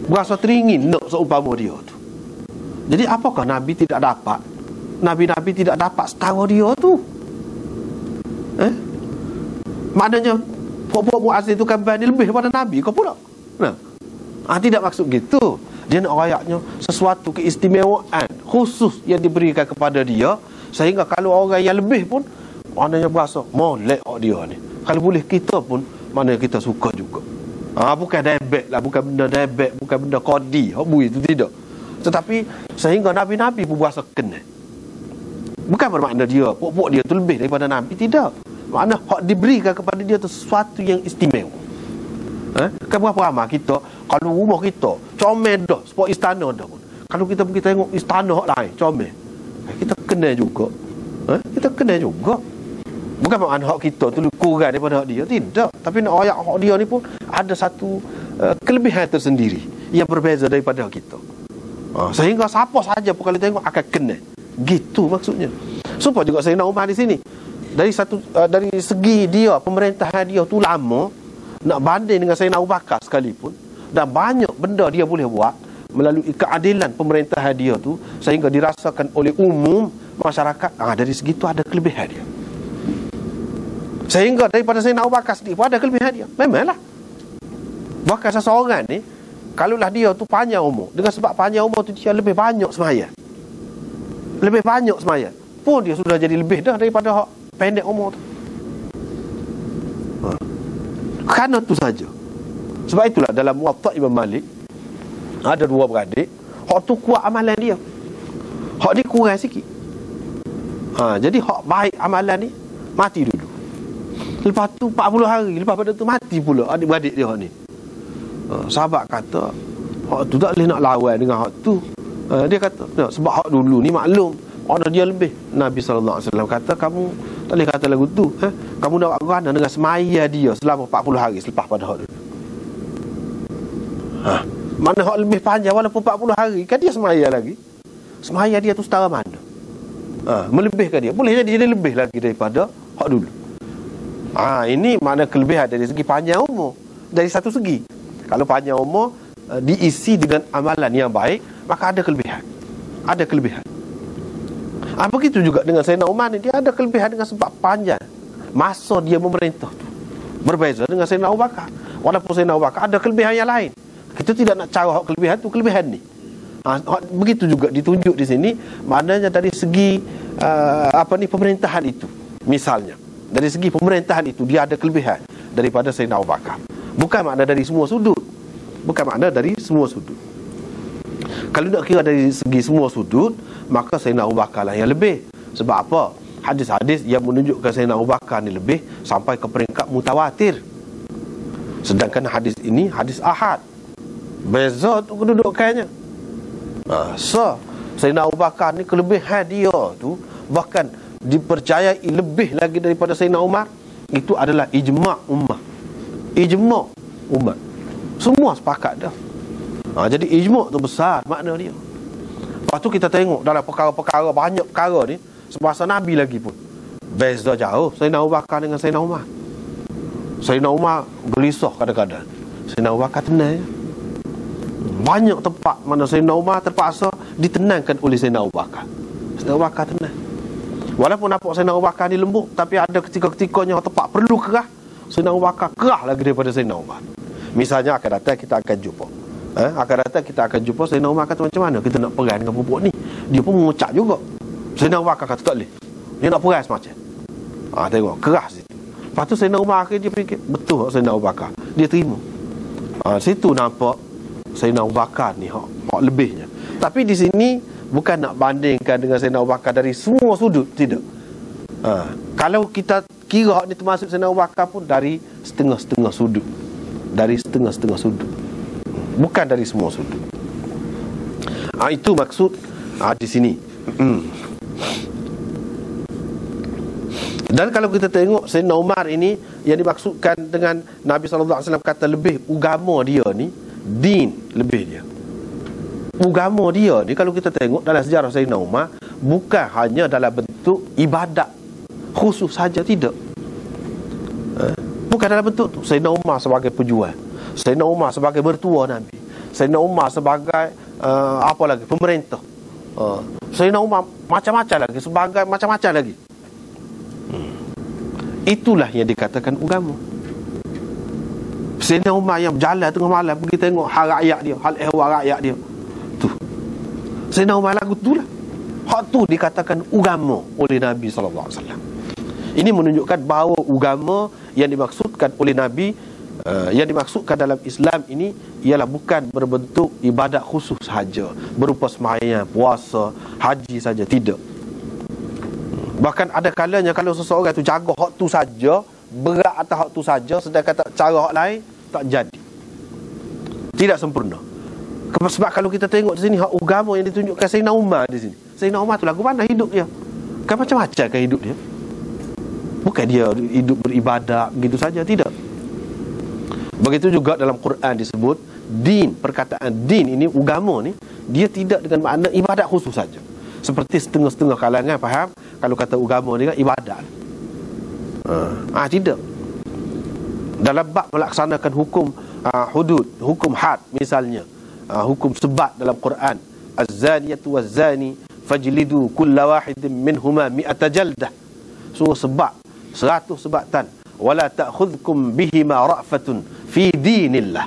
[SPEAKER 1] berasa teringin nak seumpama dia tu. Jadi apakah nabi tidak dapat? Nabi-nabi tidak dapat setara dia tu. Maknanya pokok muazzin tukar ban ni lebih daripada nabi kau pula. Tidak maksud gitu. Dia nak rayaknya sesuatu keistimewaan khusus yang diberikan kepada dia, sehingga kalau orang yang lebih pun maknanya berasa molek dia ni. Kalau boleh kita pun maknanya kita suka juga. Bukan debek lah, bukan benda debek, bukan benda kodi, bui itu tidak. Tetapi sehingga Nabi-Nabi pun berasa kena. Bukan bermakna dia pokok dia tu lebih daripada Nabi, tidak. Makna hak diberikan kepada dia tu sesuatu yang istimewa. Kan berapa ramai kita, kalau rumah kita comel dah, sport istana dah pun, kalau kita pergi tengok istana hak lain comel, kita kena juga. Kita kena juga. Bukan makna hak kita tu kurang daripada hak dia, tidak. Tapi nak ayat hak dia ni pun ada satu kelebihan tersendiri yang berbeza daripada hak kita. Sehingga siapa saja pun kalau tengok akan kena. Gitu maksudnya. Supaya juga Sayyidina Umar di sini, dari segi dia pemerintahan dia tu lama, nak banding dengan Sayyidina Abu Bakar sekalipun, dan banyak benda dia boleh buat melalui keadilan pemerintahan dia tu sehingga dirasakan oleh umum masyarakat. Dari segi tu ada kelebihan dia. Sehingga daripada Sayyidina Abu Bakar sendiri pun ada kelebihan dia. Memanglah. Bahkan seseorang ni, kalaulah dia tu panjang umur, dengan sebab panjang umur tu dia lebih banyak semaya. Lebih banyak semaya pun dia sudah jadi lebih dah daripada hak pendek umur tu. Kerana tu saja. Sebab itulah dalam Muwatta Imam Malik ada dua beradik, hak tu kuat amalan dia, hak ni kurang sikit. Jadi hak baik amalan ni mati dulu. Lepas tu 40 hari lepas pada tu mati pula adik-beradik dia hak ni. Sahabat kata hak tu tak boleh nak lawan dengan hak tu. Dia kata sebab hak dulu ni maklum ada dia lebih. Nabi SAW kata kamu tak boleh kata lagu tu. Kamu nak buat kerana dengan semaya dia selama 40 hari selepas pada hak dulu. Mana hak lebih panjang walaupun 40 hari kan dia semaya lagi. Semaya dia tu setara mana? Melebihkan dia. Boleh jadi lebih lagi daripada hak dulu. Ini makna kelebihan dari segi panjang umur. Dari satu segi, kalau panjang umur diisi dengan amalan yang baik, maka ada kelebihan. Ada kelebihan. Begitu juga dengan Sayyidina Umar ni, dia ada kelebihan dengan sebab panjang masa dia memerintah tu. Berbeza dengan Sayyidina Abu Bakar. Walaupun Sayyidina Abu Bakar ada kelebihan yang lain, kita tidak nak cara hak kelebihan tu, kelebihan ni. Begitu juga ditunjuk di sini, maknanya dari segi pemerintahan itu. Misalnya, dari segi pemerintahan itu dia ada kelebihan daripada Sayyidina Abu Bakar. Bukan makna dari semua sudut. Bukan makna dari semua sudut. Kalau nak kira dari segi semua sudut, maka Sayyidina Abu Bakar lah yang lebih. Sebab apa? Hadis-hadis yang menunjukkan Sayyidina Abu Bakar ni lebih sampai ke peringkat mutawatir. Sedangkan hadis ini hadis ahad. Beza tu kedudukannya. Sayyidina Abu Bakar ni kelebihan dia tu bahkan dipercayai lebih lagi daripada Sayyidina Umar. Itu adalah ijma' ummah. Ijma' ummah. Semua sepakat dah. Jadi ijma' tu besar makna dia. Lepas tu kita tengok dalam perkara-perkara, banyak perkara ni semasa Nabi lagi pun beza jauh Sayyidina Abu Bakar dengan Sayyidina Umar. Sayyidina Umar gelisah kadang-kadang, Sayyidina Abu Bakar tenang. Banyak tempat mana Sayyidina Umar terpaksa ditenangkan oleh Sayyidina Abu Bakar. Sayyidina Abu Bakar tenang. Walaupun nampak Sayyidina Abu Bakar ni lembut, tapi ada ketika-ketikanya tempat perlu kerah, Sayyidina Abu Bakar kerah lagi daripada Sayyidina Umar. Misalnya akan datang kita akan jumpa, akan datang kita akan jumpa Sayyidina Umar kata macam mana kita nak perang dengan perempuan ni. Dia pun mengucap juga. Sayyidina Abu Bakar kata tak boleh, dia nak perang semacam. Tengok kerah situ. Lepas tu Sayyidina Umar akhirnya dia fikir betul Sayyidina Abu Bakar, dia terima. Situ nampak Sayyidina Abu Bakar ni hak lebihnya. Tapi di sini bukan nak bandingkan dengan Sayyidina Abu Bakar dari semua sudut, tidak. Kalau kita kira hak ni termasuk Sayyidina Abu Bakar pun dari setengah-setengah sudut. Dari setengah-setengah sudut, bukan dari semua sudut. Itu maksud di sini. Dan kalau kita tengok Sayyidina Umar ini, yang dimaksudkan dengan Nabi SAW kata lebih agama dia ni, din lebih dia. Agama dia ni kalau kita tengok dalam sejarah Sayyidina Umar, bukan hanya dalam bentuk ibadat khusus saja, tidak. Bukan dalam bentuk tu. Sayyidina Umar sebagai pejuang, Sayyidina Umar sebagai mertua Nabi, Sayyidina Umar sebagai apa lagi, pemerintah, Sayyidina Umar macam-macam lagi, sebagai macam-macam lagi. Itulah yang dikatakan agama. Sayyidina Umar yang berjalan tengah malam pergi tengok hal rakyat dia, hal ehwal rakyat dia tu. Sayyidina Umar lagu tu lah. Hak tu dikatakan agama oleh Nabi SAW. Ini menunjukkan bahawa agama yang dimaksudkan oleh Nabi, yang dimaksudkan dalam Islam ini ialah bukan berbentuk ibadat khusus sahaja, berupa sembahyang, puasa, haji saja, tidak. Bahkan ada kalanya kalau seseorang tu jaga hak tu saja, berat atas hak tu saja, sedangkan tak cara hak lain tak jadi, tidak sempurna. Sebab kalau kita tengok di sini hak agama yang ditunjukkan Sayyidina Umar di sini, Sayyidina Umar tu lagu mana hidup dia? Kan macam-macam kan hidup dia. Bukan dia hidup beribadat begitu saja, tidak. Begitu juga dalam Quran disebut din, perkataan din ini, agama ni, dia tidak dengan makna ibadat khusus saja. Seperti setengah-setengah kalangan faham kalau kata agama ni kan ibadat. Tidak. Dalam bab melaksanakan hukum hudud, hukum had misalnya, hukum sebat dalam Quran, az-zaniyatu waz-zani fajlidu kulla wahidin minhuma mi'ata jaldah. Suruh sebat 100 sebatan. Wala ta'khudhukum bihima ra'fatun fi dinillah.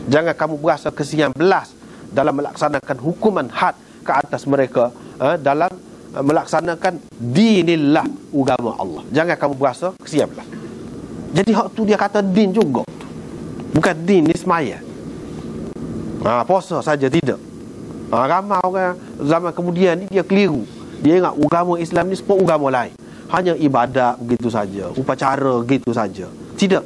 [SPEAKER 1] Jangan kamu berasa kesian belas dalam melaksanakan hukuman had ke atas mereka dalam melaksanakan dinillah, agama Allah. Jangan kamu berasa kesian belas. Jadi hak tu dia kata din juga. Bukan din ni semaya. Puasa saja tidak. Ramai orang zaman kemudian ni dia keliru. Dia ingat agama Islam ni seperti agama lain, hanya ibadat begitu saja, upacara begitu saja. Tidak.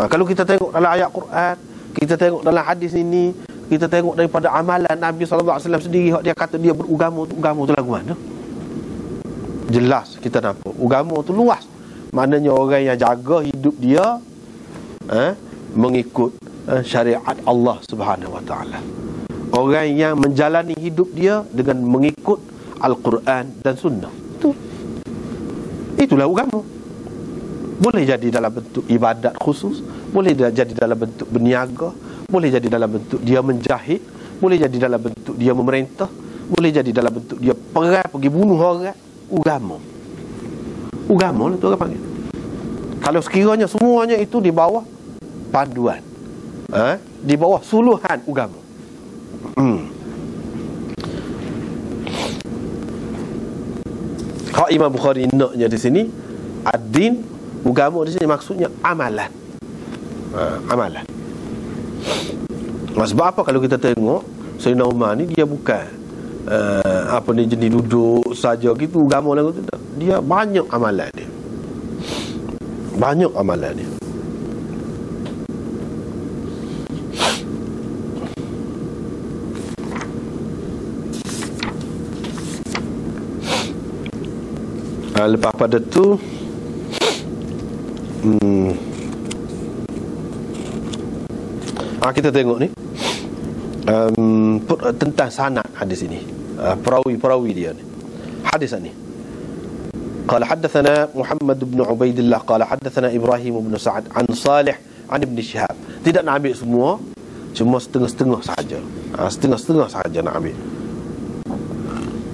[SPEAKER 1] Kalau kita tengok dalam ayat Quran, kita tengok dalam hadis ini, kita tengok daripada amalan Nabi SAW sendiri, dia kata dia beragama tu lagu mana? Jelas kita nampak agama tu luas. Maknanya orang yang jaga hidup dia mengikut syariat Allah Subhanahu Wa Taala. Orang yang menjalani hidup dia dengan mengikut Al-Quran dan Sunnah. Itulah agama. Boleh jadi dalam bentuk ibadat khusus, boleh jadi dalam bentuk berniaga, boleh jadi dalam bentuk dia menjahit, boleh jadi dalam bentuk dia memerintah, boleh jadi dalam bentuk dia perang pergi bunuh orang. Agama lah tu orang panggil. Kalau sekiranya semuanya itu di bawah panduan, di bawah suluhan agama. Hak Imam Bukhari naknya di sini ad-din, agama di sini maksudnya amalan. Amalan. Sebab apa kalau kita tengok Sayyidina Umar ni dia bukan jenis duduk saja gitu agama lah gitu. Dia banyak amalan dia. Banyak amalan dia. Lepas pada tu kita tengok ni tentang sanad hadis ini, perawi dia ni. Hadis ni قال حدثنا محمد بن عبيد الله قال حدثنا إبراهيم بن سعد عن صالح عن ابن شهاب. Tidak nak ambil semua, cuma setengah-setengah sahaja. Setengah-setengah sahaja nak ambil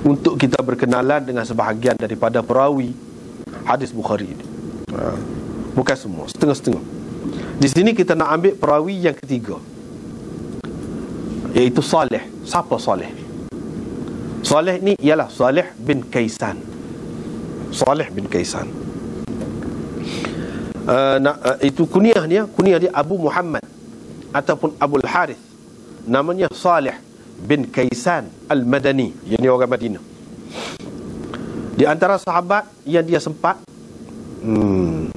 [SPEAKER 1] untuk kita berkenalan dengan sebahagian daripada perawi hadis Bukhari ini. Bukan semua, setengah-setengah. Di sini kita nak ambil perawi yang ketiga, iaitu Salih. Siapa Salih? Salih ni ialah Salih bin Kaisan. Salih bin Kaisan. Itu kunyah dia Abu Muhammad ataupun Abul Harith. Namanya Salih bin Kaisan Al-Madani, yang ni orang Madinah. Di antara sahabat yang dia sempat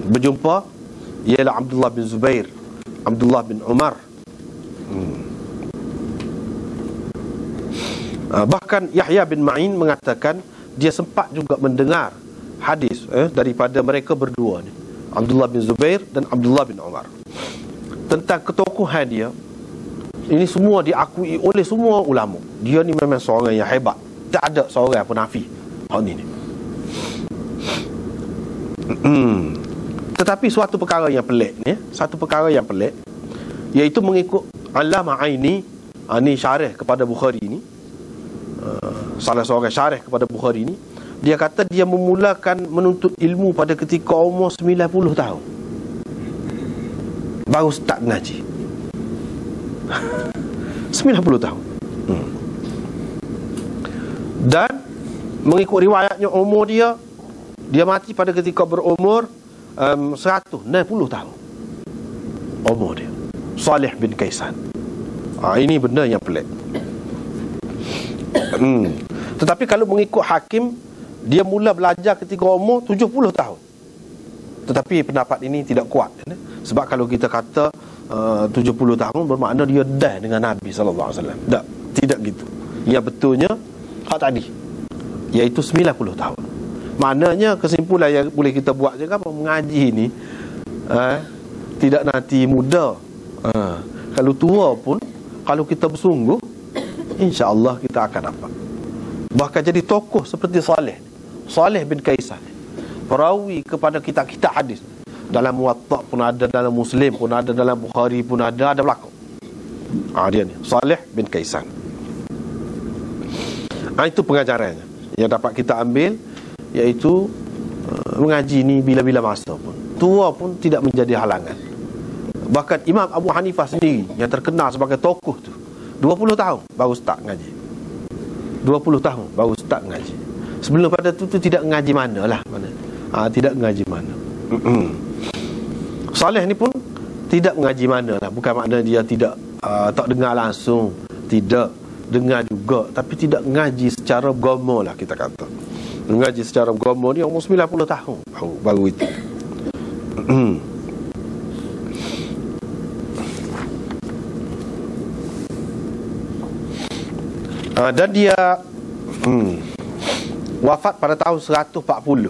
[SPEAKER 1] berjumpa ialah Abdullah bin Zubair, Abdullah bin Umar. Bahkan Yahya bin Ma'in mengatakan dia sempat juga mendengar hadis daripada mereka berdua ni, Abdullah bin Zubair dan Abdullah bin Umar, tentang ketokohan dia. Ini semua diakui oleh semua ulama. Dia ni memang seorang yang hebat. Tak ada seorang pun nafi hal ni. Tetapi suatu perkara yang pelik ni, iaitu mengikut Allamah Aini, ni syarah kepada Bukhari ni, salah seorang syarah kepada Bukhari ni, dia kata dia memulakan menuntut ilmu pada ketika umur 90 tahun. Baru start mengaji. 90 tahun. Dan mengikut riwayatnya umur dia mati pada ketika berumur 160 tahun umur dia. Salih bin Kaisan. Ini benda yang pelik. Tetapi kalau mengikut Hakim, dia mula belajar ketika umur 70 tahun. Tetapi pendapat ini tidak kuat, sebab kalau kita kata 70 tahun bermakna dia dah dengan Nabi SAW. Tak, tidak gitu. Yang betulnya hak tadi, iaitu 90 tahun. Maknanya kesimpulan yang boleh kita buat je kan, mengaji ni tidak nanti muda. Kalau tua pun, kalau kita bersungguh, insya-Allah kita akan dapat. Bahkan jadi tokoh seperti Salih bin Kaisan, perawi kepada kitab-kitab hadis. Dalam Muwatta pun ada, dalam Muslim pun ada, dalam Bukhari pun ada berlaku. Dia ni Salih bin Kaisan. Itu pengajarannya yang dapat kita ambil, iaitu mengaji ni bila-bila masa pun, tua pun tidak menjadi halangan. Bahkan Imam Abu Hanifah sendiri yang terkenal sebagai tokoh tu, 20 tahun baru start ngaji. 20 tahun baru start ngaji. Sebelum pada tu tidak ngaji mana lah, tidak ngaji mana. Saleh ni pun tidak mengaji mana lah. Bukan makna dia tidak tak dengar langsung, tidak dengar juga, tapi tidak ngaji secara agama lah kita kata. Mengaji secara agama ni umur 90 tahun baru itu. Dan dia wafat pada tahun 140.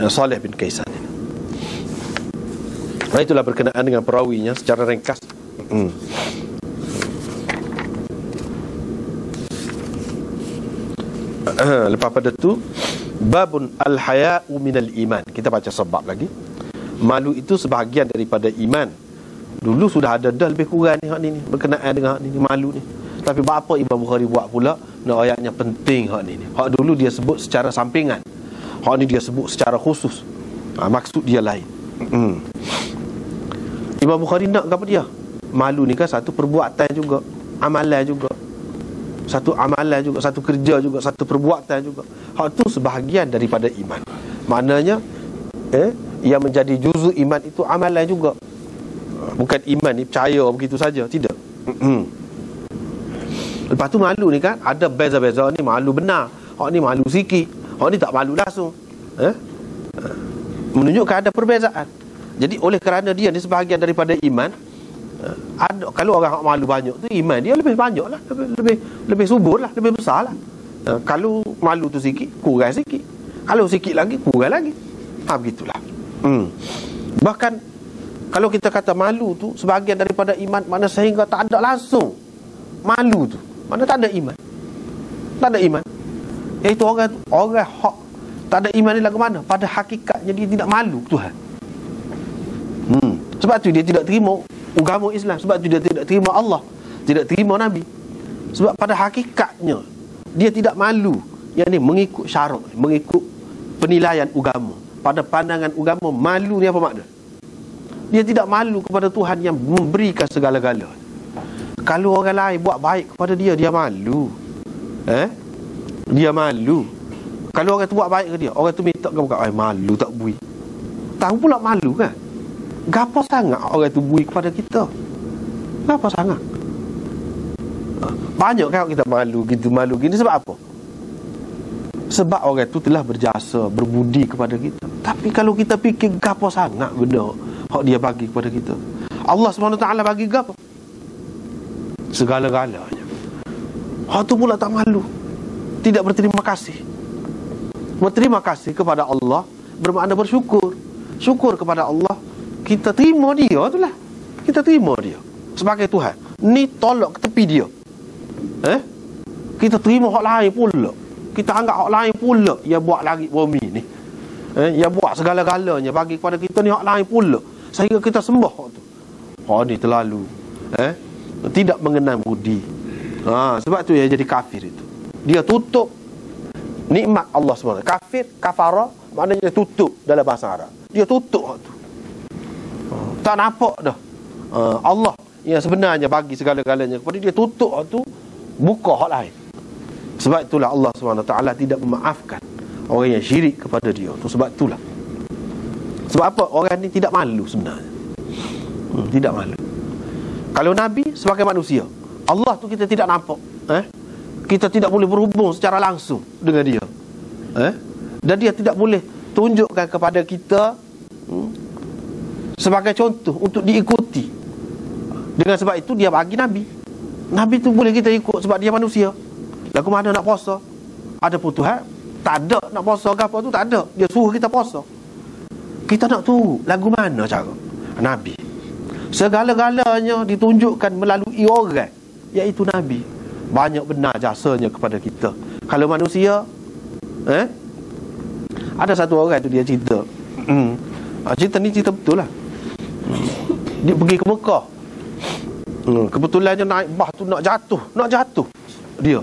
[SPEAKER 1] Salih bin Kaisan. Itulah berkenaan dengan perawinya secara ringkas. Lepas pada tu, babun al-haya'u minal iman. Kita baca sebab lagi. Malu itu sebahagian daripada iman. Dulu sudah ada dah lebih kurang ni berkenaan dengan ni malu ni. Tapi apa Imam Bukhari buat pula nak ayatnya penting hak ni. Hak dulu dia sebut secara sampingan, hak ni dia sebut secara khusus. Maksud dia lain. Imam Bukhari nak apa dia? Malu ni kan satu perbuatan juga, amalan juga. Satu amalan juga, satu kerja juga, satu perbuatan juga. Hak tu sebahagian daripada iman. Maknanya yang menjadi juzuk iman itu amalan juga. Bukan iman ni percaya begitu saja, tidak. Lepas tu malu ni kan ada beza-beza. Ni malu benar, hak ni malu sikit, hak ni tak malu langsung. Menunjukkan ada perbezaan. Jadi oleh kerana dia ni sebahagian daripada iman, ada, kalau orang hak malu banyak tu, iman dia lebih banyak lah, lebih subur lah, lebih besar lah. Kalau malu tu sikit, kurang sikit. Kalau sikit lagi, kurang lagi. Begitulah. Bahkan kalau kita kata malu tu sebahagian daripada iman, mana sehingga tak ada langsung malu tu, mana tak ada iman. Tak ada iman. Iaitu orang hak tak ada iman ni lagu mana? Pada hakikatnya dia tidak malu Tuhan. Sebab tu dia tidak terima agama Islam. Sebab tu dia tidak terima Allah, tidak terima Nabi. Sebab pada hakikatnya dia tidak malu. Yang ni mengikut syarak, mengikut penilaian agama. Pada pandangan agama, malu ni apa makna? Dia tidak malu kepada Tuhan yang memberikan segala-gala. Kalau orang lain buat baik kepada dia, dia malu. Dia malu. Kalau orang tu buat baik ke dia, orang tu minta ke malu tak bui. Tahu pula malu kan? Gapo sangat orang tu bui kepada kita? Gapo sangat? Banyak kan kita malu gini sebab apa? Sebab orang tu telah berjasa, berbudi kepada kita. Tapi kalau kita fikir gapo sangat benda hak dia bagi kepada kita, Allah SWT bagi gapo? Segala-galanya. Hak tu pula tak malu, tidak berterima kasih. Berterima kasih kepada Allah bermakna bersyukur. Syukur kepada Allah, kita terima dia tu lah. Kita terima dia sebagai Tuhan. Ni tolak ke tepi dia. Kita terima hak lain pula. Kita anggap hak lain pula yang buat langit bumi ni, yang buat segala-galanya bagi kepada kita ni hak lain pula, sehingga kita sembah hak tu. Hak ni terlalu tidak mengenal budi. Sebab tu dia jadi kafir itu. Dia tutup nikmat Allah SWT. Kafir, kafara maknanya tutup dalam bahasa Arab. Dia tutup hak tu. Tak nampak dah Allah yang sebenarnya bagi segala-galanya kepada dia, tutup hak tu, buka hak lain. Sebab itulah Allah SWT tidak memaafkan orang yang syirik kepada dia tu. Sebab itulah. Sebab apa? Orang ni tidak malu sebenarnya. Tidak malu. Kalau Nabi sebagai manusia, Allah tu kita tidak nampak, kita tidak boleh berhubung secara langsung dengan dia, dan dia tidak boleh tunjukkan kepada kita sebagai contoh untuk diikuti. Dengan sebab itu dia bagi Nabi. Nabi tu boleh kita ikut sebab dia manusia. Lagu mana nak puasa? Ada pun Tuhan tak ada nak puasa ke apa tu, tak ada. Dia suruh kita puasa. Kita nak turut lagu mana cara? Nabi. Segala-galanya ditunjukkan melalui orang, iaitu Nabi. Banyak benar jasanya kepada kita. Kalau manusia, ada satu orang tu dia cerita. Cerita ni cerita betul lah. Dia pergi ke Mekah. Kebetulannya naik bah tu nak jatuh dia.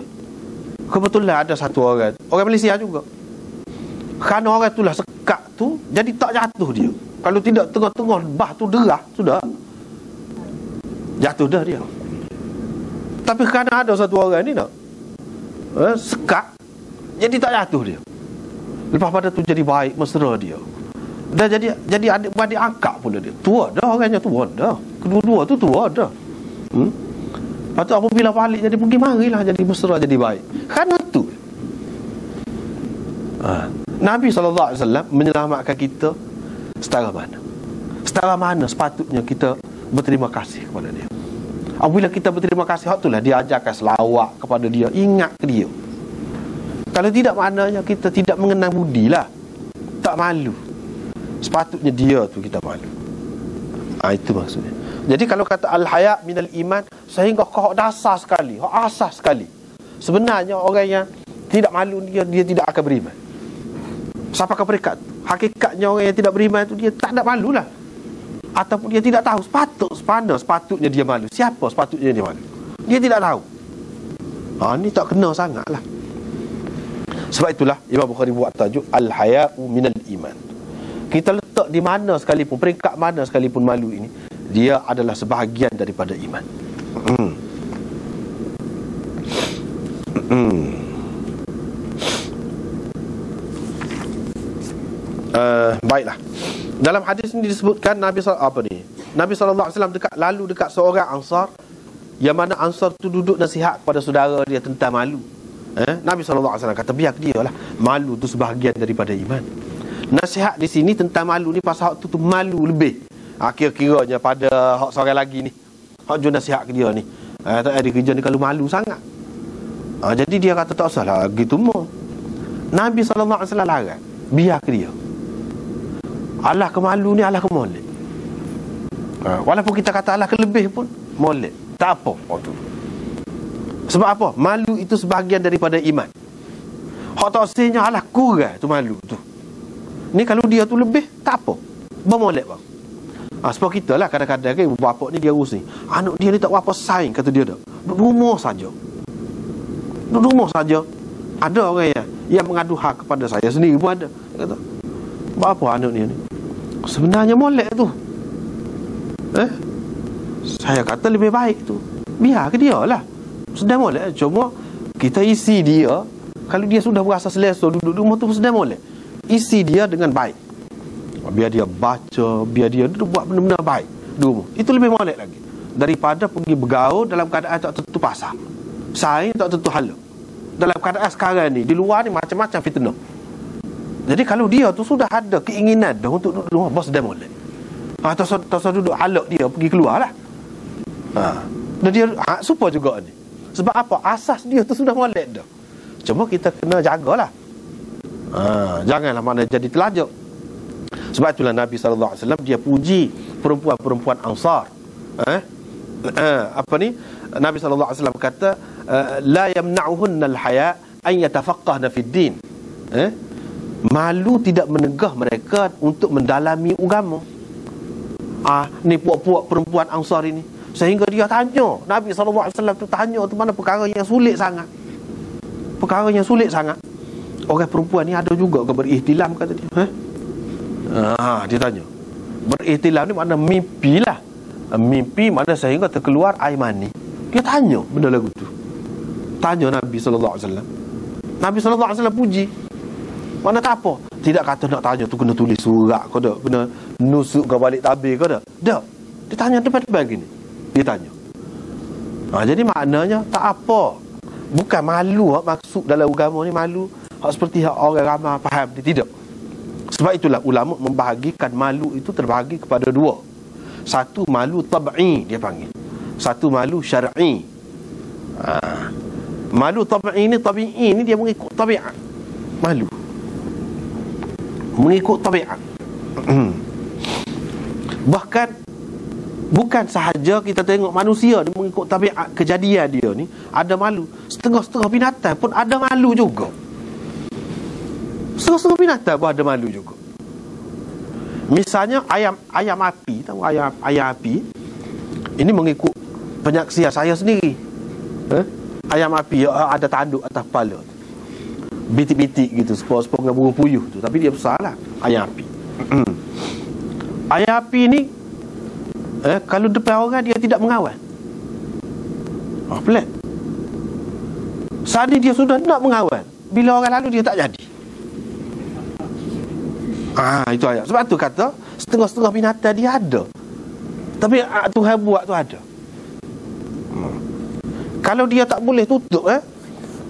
[SPEAKER 1] Kebetulan ada satu orang Malaysia juga. Kerana orang itulah sekat tu, jadi tak jatuh dia. Kalau tidak tengah-tengah bah tu derah, sudah jatuh dah dia. Tapi kerana ada satu orang ni nak sekat, jadi tak jatuh dia. Lepas pada tu jadi baik, mesra dia. Dah jadi adik-beradik angkat pula dia. Tua dah orangnya, tua dah. Kedua-dua tu tua dah. Lepas tu apabila balik jadi pergi marilah, jadi mesra, jadi baik. Kerana tu Nabi SAW menyelamatkan kita setara mana sepatutnya kita berterima kasih kepada dia. Apabila kita berterima kasih, itulah dia ajarkan selawat kepada dia, ingat ke dia. Kalau tidak, maknanya kita tidak mengenang budi lah, tak malu. Sepatutnya dia tu kita malu. Itu maksudnya. Jadi kalau kata al-haya minal iman, sehingga hak dasar sekali, hak asas sekali, sebenarnya orang yang tidak malu dia tidak akan beriman. Siapa ke peringkat? Hakikatnya orang yang tidak beriman itu dia tak ada malu lah, ataupun dia tidak tahu sepatutnya dia malu. Siapa sepatutnya dia malu? Dia tidak tahu. Ni tak kena sangat lah. Sebab itulah Imam Bukhari buat tajuk al-haya'u minal iman. Kita letak di mana sekalipun, peringkat mana sekalipun malu ini, dia adalah sebahagian daripada iman. Baiklah. Dalam hadis ini disebutkan Nabi SAW lalu dekat seorang Ansar, yang mana Ansar tu duduk nasihat kepada saudara dia tentang malu. Nabi SAW kata biar dia lah, malu tu sebahagian daripada iman. Nasihat di sini tentang malu ni pasal hak tu malu lebih. Kira-kiranya pada hak seorang lagi ni, hak jom nasihat ke dia ni, tak ada kerja ni kalau malu sangat. Jadi dia kata tak usah lah gitu mau. Nabi SAW larang, biar ke dia. Allah kemalu ni Allah kemolek. Walaupun kita kata Allah kelebih pun molek, tak apa. Sebab apa? Malu itu sebahagian daripada iman. Hak tak usahnya Allah kurang tu malu tu. Ni kalau dia tu lebih, tak apa, bermolek bang. Sebab kita lah kadang-kadang kan, ibu bapa ni dia urus ni, anak dia ni tak apa saing, kata dia dah, duduk rumah saja. Ada orang yang mengadu hak kepada saya sendiri pun ada. Dia kata, buat apa anak dia ni? Sebenarnya molek tu. Saya kata lebih baik tu, biar ke dia lah. Sedang molek, cuma kita isi dia. Kalau dia sudah berasa selesa duduk di rumah tu, sedang molek, isi dia dengan baik. Biar dia baca, biar dia buat benda-benda baik dulu. Itu lebih molek lagi daripada pergi bergaul dalam keadaan tak tentu pasal, saing tak tentu hala. Dalam keadaan sekarang ni, di luar ni macam-macam fitnah. Jadi kalau dia tu sudah ada keinginan dah untuk duduk rumah, bos dah molek, tak duduk halak dia pergi keluar lah. Dan dia supa juga ni. Sebab apa? Asas dia tu sudah molek dah. Cuma kita kena jagalah. Janganlah mana jadi telajak. Sebab itulah Nabi SAW dia puji perempuan-perempuan Ansar. Nabi SAW kata, la yamna'uhunna al-haya an yatafaqqahna fid din. Malu tidak menegah mereka untuk mendalami agama. Ni puak-puak perempuan Ansar ini, sehingga dia tanya Nabi SAW tu, tanya tu mana perkara yang sulit sangat. Orang perempuan ni ada juga ke berihtilam, kata dia. Dia tanya, berihtilam ni makna mimpi lah. Mimpi mana sehingga terkeluar air mani. Dia tanya benda lagu tu, tanya Nabi SAW. Nabi SAW puji. Mana tak apa, tidak kata nak tanya tu kena tulis surat ke tak, kena nusuk ke balik tabir ke tak. Tak. Dia tanya depan-depan gini. Dia tanya. Jadi maknanya tak apa. Bukan malu maksud dalam agama ni, malu seperti orang ramai faham dia, tidak. Sebab itulah ulama membahagikan malu itu terbahagi kepada dua. Satu malu tab'i dia panggil, satu malu syar'i. Malu tab'i ni dia mengikut tabiat. Malu mengikut tabiat. Bahkan bukan sahaja kita tengok manusia dia mengikut tabiat kejadian dia ni ada malu. Setengah-setengah binatang pun ada malu juga. Setengah-setengah binatang pun ada malu juga. Misalnya ayam api, tahu ayam api ini mengikut penyaksian saya sendiri. Ayam api ada tanduk atas kepala, bitik-bitik gitu, sepuluh dengan burung puyuh tu, tapi dia besar lah ayam api. Ayam api ni kalau depan orang dia tidak mengawal. Pelik. Saat ni dia sudah nak mengawal, bila orang lalu dia tak jadi. Itu ayat. Sebab tu kata setengah-setengah binatang dia ada, tapi Tuhan buat tu ada. Kalau dia tak boleh tutup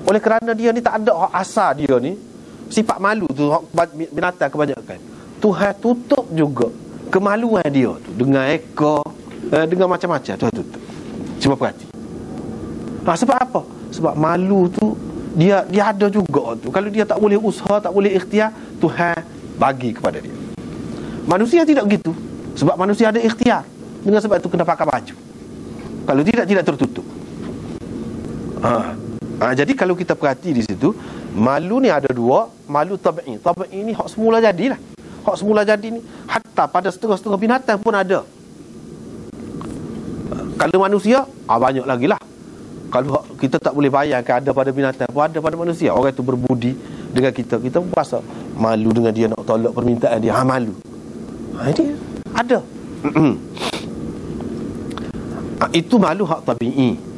[SPEAKER 1] oleh kerana dia ni tak ada asal dia ni sifat malu tu, binatang kebanyakan, Tuhan tutup juga kemaluan dia tu dengan ekor, dengan macam-macam Tuhan tutup. Cuba perhati. Sebab apa? Sebab malu tu dia ada juga tu. Kalau dia tak boleh usaha, tak boleh ikhtiar, Tuhan bagi kepada dia. Manusia tidak begitu. Sebab manusia ada ikhtiar. Dengan sebab itu kena pakai baju. Kalau tidak tertutup. Jadi kalau kita perhati di situ, malu ni ada dua. Malu tabi'i. Tabi'i ni hak semula jadilah. Hak semula jadi ni hatta pada setengah-setengah binatang pun ada. Kalau manusia banyak lagi lah. Kalau kita tak boleh bayangkan ada pada binatang pun ada pada manusia. Orang tu berbudi dengan kita berasa malu dengan dia, nak tolak permintaan dia, malu. Ini ada. Itu malu hak tabi'i.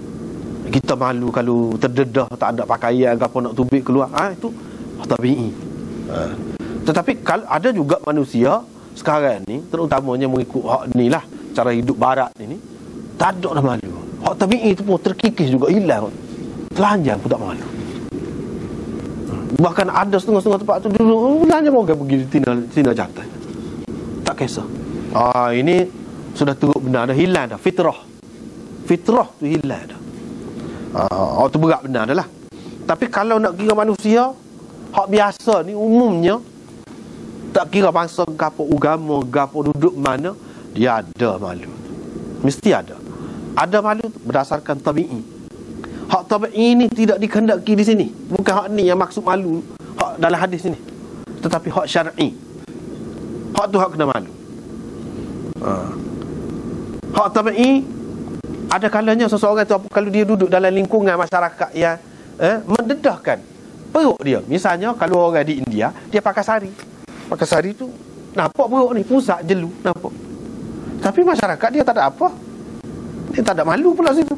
[SPEAKER 1] Kita malu kalau terdedah, tak ada pakaian ke apa, nak tubik keluar, itu hak tabi'i. Tetapi kalau ada juga manusia sekarang ni, terutamanya mengikut hak ni lah, cara hidup barat ni, tak ada dah malu. Hak tabi'i tu pun terkikis juga, hilang. Telanjang pun tak malu. Bahkan ada setengah-setengah tempat tu dulu telanjang orang pergi di tina jantan, tak kisah. Ini sudah teruk benar dah, hilang dah fitrah. Fitrah tu hilang dah. Tu berat benar dah lah. Tapi kalau nak kira manusia hak biasa ni, umumnya tak kira bangsa gapo, agama gapo, duduk mana, dia ada malu. Mesti ada. Ada malu berdasarkan tabi'i. Hak tabi'i ni tidak dikehendaki di sini. Bukan hak ni yang maksud malu, hak dalam hadis ni. Tetapi hak syar'i. Hak tu hak kena malu. Hak tabi'i, ada kalanya seseorang tu kalau dia duduk dalam lingkungan masyarakat yang mendedahkan perut dia. Misalnya kalau orang di India, dia pakai sari. Pakai sari tu nampak perut ni, pusat jelu, nampak. Tapi masyarakat dia tak ada apa. Dia tak ada malu pula situ.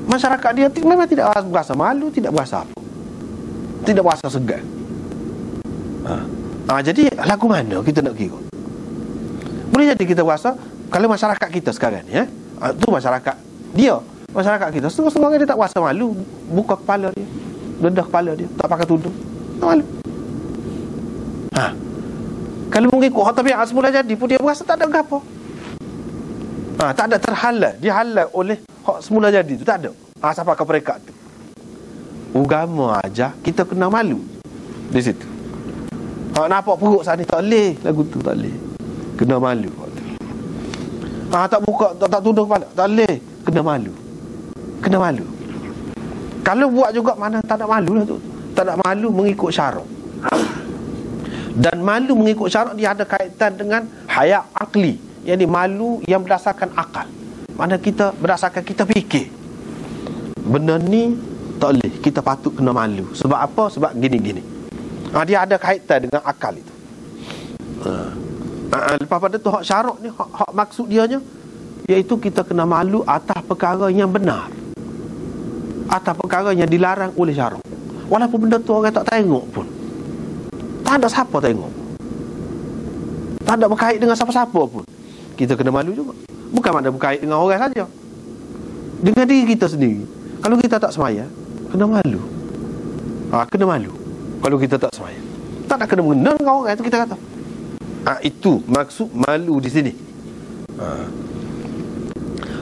[SPEAKER 1] Masyarakat dia memang tidak berasa malu, tidak berasa apa, tidak berasa segan. Jadi lagu mana kita nak kira? Boleh jadi kita berasa kalau masyarakat kita sekarang ni, tu masyarakat dia, masyarakat kita setengah-setengah dia tak berasa malu, buka kepala dia, dedah kepala dia, tak pakai tudung, tak malu. Kalau mengikut hak tabiat semula jadi pun dia berasa tak ada apa. Tak ada terhalang, dia halal oleh hak semula jadi tu, tak ada. Sampai ke peringkat tu. Agama aja kita kena malu di situ. Nampak perut saat ni tak boleh, lagu tu tak boleh, kena malu. Tak buka, tak tudung kepala, tak boleh, kena malu. Kena malu. Kalau buat juga mana tak nak malu lah tu. Tak nak malu mengikut syarak. Dan malu mengikut syarak dia ada kaitan dengan haya akli, yakni malu yang berdasarkan akal. Mana kita berdasarkan kita fikir, benda ni tak boleh, kita patut kena malu. Sebab apa? Sebab gini-gini. Dia ada kaitan dengan akal itu. Lepas pada tu hak syarak ni, hak maksud dianya, iaitu kita kena malu atas perkara yang benar, atas perkara yang dilarang oleh syarak. Walaupun benda tu orang tak tengok pun, tak ada siapa tengok, tak ada berkait dengan siapa-siapa pun, kita kena malu juga. Bukan makna berkait dengan orang saja, dengan diri kita sendiri. Kalau kita tak semaya, kena malu. Kena malu kalau kita tak semaya. Tak nak kena mengenal dengan orang itu, kita kata. Itu maksud malu di sini.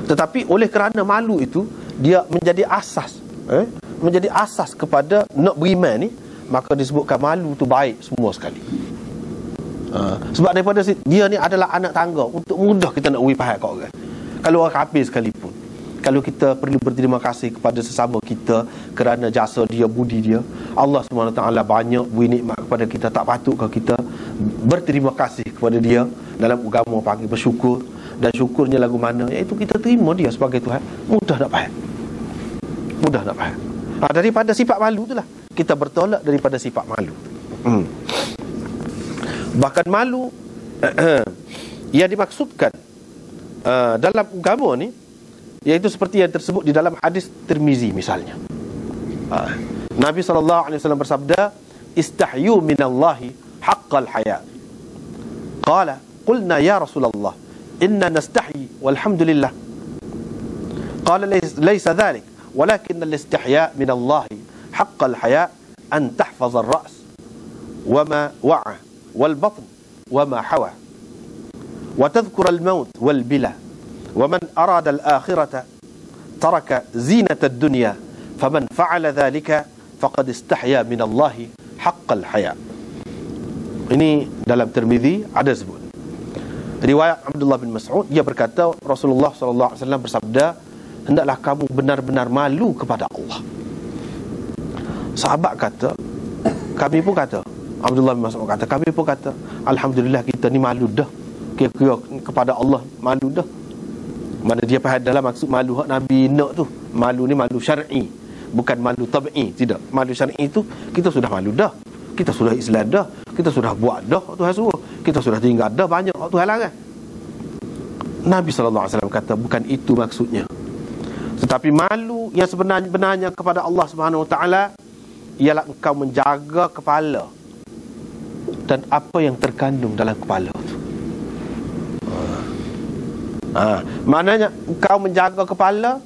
[SPEAKER 1] Tetapi oleh kerana malu itu, dia menjadi asas, menjadi asas kepada nak beriman ni, maka disebutkan malu tu baik semua sekali. Sebab daripada dia ni adalah anak tangga, untuk mudah kita nak beri pahal kat orang. Kalau orang kafir sekalipun, kalau kita perlu berterima kasih kepada sesama kita kerana jasa dia, budi dia, Allah SWT banyak beri nikmat kepada kita, tak patutkah kita berterima kasih kepada dia? Dalam agama panggil bersyukur, dan syukurnya lagu mana? Iaitu kita terima dia sebagai Tuhan. Mudah nak faham, mudah nak faham. Daripada sifat malu itulah kita bertolak daripada sifat malu. Bahkan malu yang dimaksudkan dalam agama ni, iaitu seperti yang tersebut di dalam hadis Tirmizi misalnya. Nabi SAW bersabda, istahyu minallahi haqqal haya. Qala qulna ya Rasulullah inna nastahyi walhamdulillah. Qala laysa dhalik walakin al-istihya minallahi haqqal haya an tahfaz ar-ra's wama wa'a wal batn wama hawa wa tadhkur al-maut wal bila ومن أراد الآخرة ترك زينة الدنيا فمن فعل ذلك فقد استحيا من الله حق الحياء. Ini dalam Tirmizi ada sebut. Riwayat Abdullah bin Mas'ud, dia berkata Rasulullah SAW bersabda, hendaklah kamu benar-benar malu kepada Allah. Sahabat kata, kami pun kata, Abdullah bin Mas'ud kata, kami pun kata, alhamdulillah kita ni malu dah, kira-kira kepada Allah malu dah. Mana dia faham dalam maksud malu hak Nabi nak tu, malu ni malu syar'i, bukan malu tab'i. Tidak, malu syar'i tu kita sudah malu dah, kita sudah Islam dah, kita sudah buat dah Tuhan suruh, kita sudah tinggal dah banyak Tuhan larang. Nabi SAW kata bukan itu maksudnya. Tetapi malu yang sebenarnya kepada Allah SWT ialah engkau menjaga kepala dan apa yang terkandung dalam kepala tu. Maknanya engkau menjaga kepala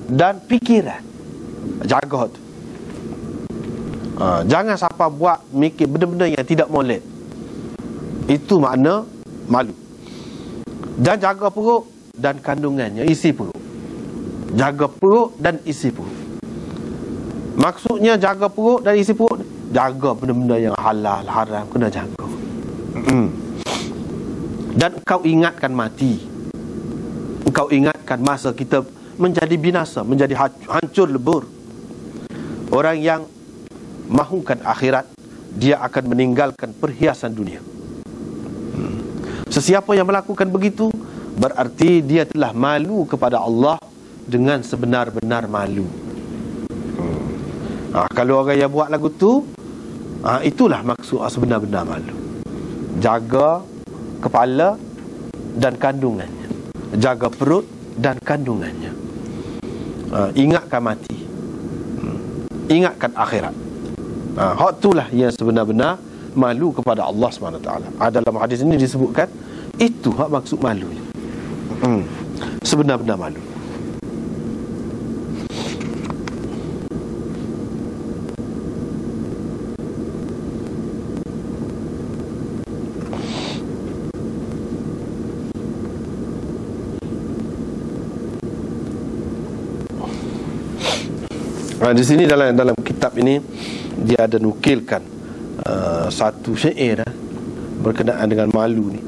[SPEAKER 1] dan fikiran, jaga tu. Jangan siapa buat mikir benda-benda yang tidak molek. Itu makna malu. Dan jaga perut dan kandungannya, isi perut. Jaga perut dan isi perut. Maksudnya jaga perut dan isi perut, jaga benda-benda yang halal, haram, kena jaga. Dan engkau ingatkan mati. Engkau ingatkan masa kita menjadi binasa, menjadi hancur lebur. Orang yang mahukan akhirat, dia akan meninggalkan perhiasan dunia. Sesiapa yang melakukan begitu, berarti dia telah malu kepada Allah dengan sebenar-benar malu. Kalau orang yang buat lagu tu, itulah maksud sebenar-benar malu. Jaga kepala dan kandungannya, jaga perut dan kandungannya, ingatkan mati, ingatkan akhirat. Hak itulah yang sebenar-benar malu kepada Allah SWT. Dalam hadis ini disebutkan itu hak maksud malunya, sebenar-benar malu. Di sini dalam kitab ini dia ada nukilkan satu syair berkenaan dengan malu ni.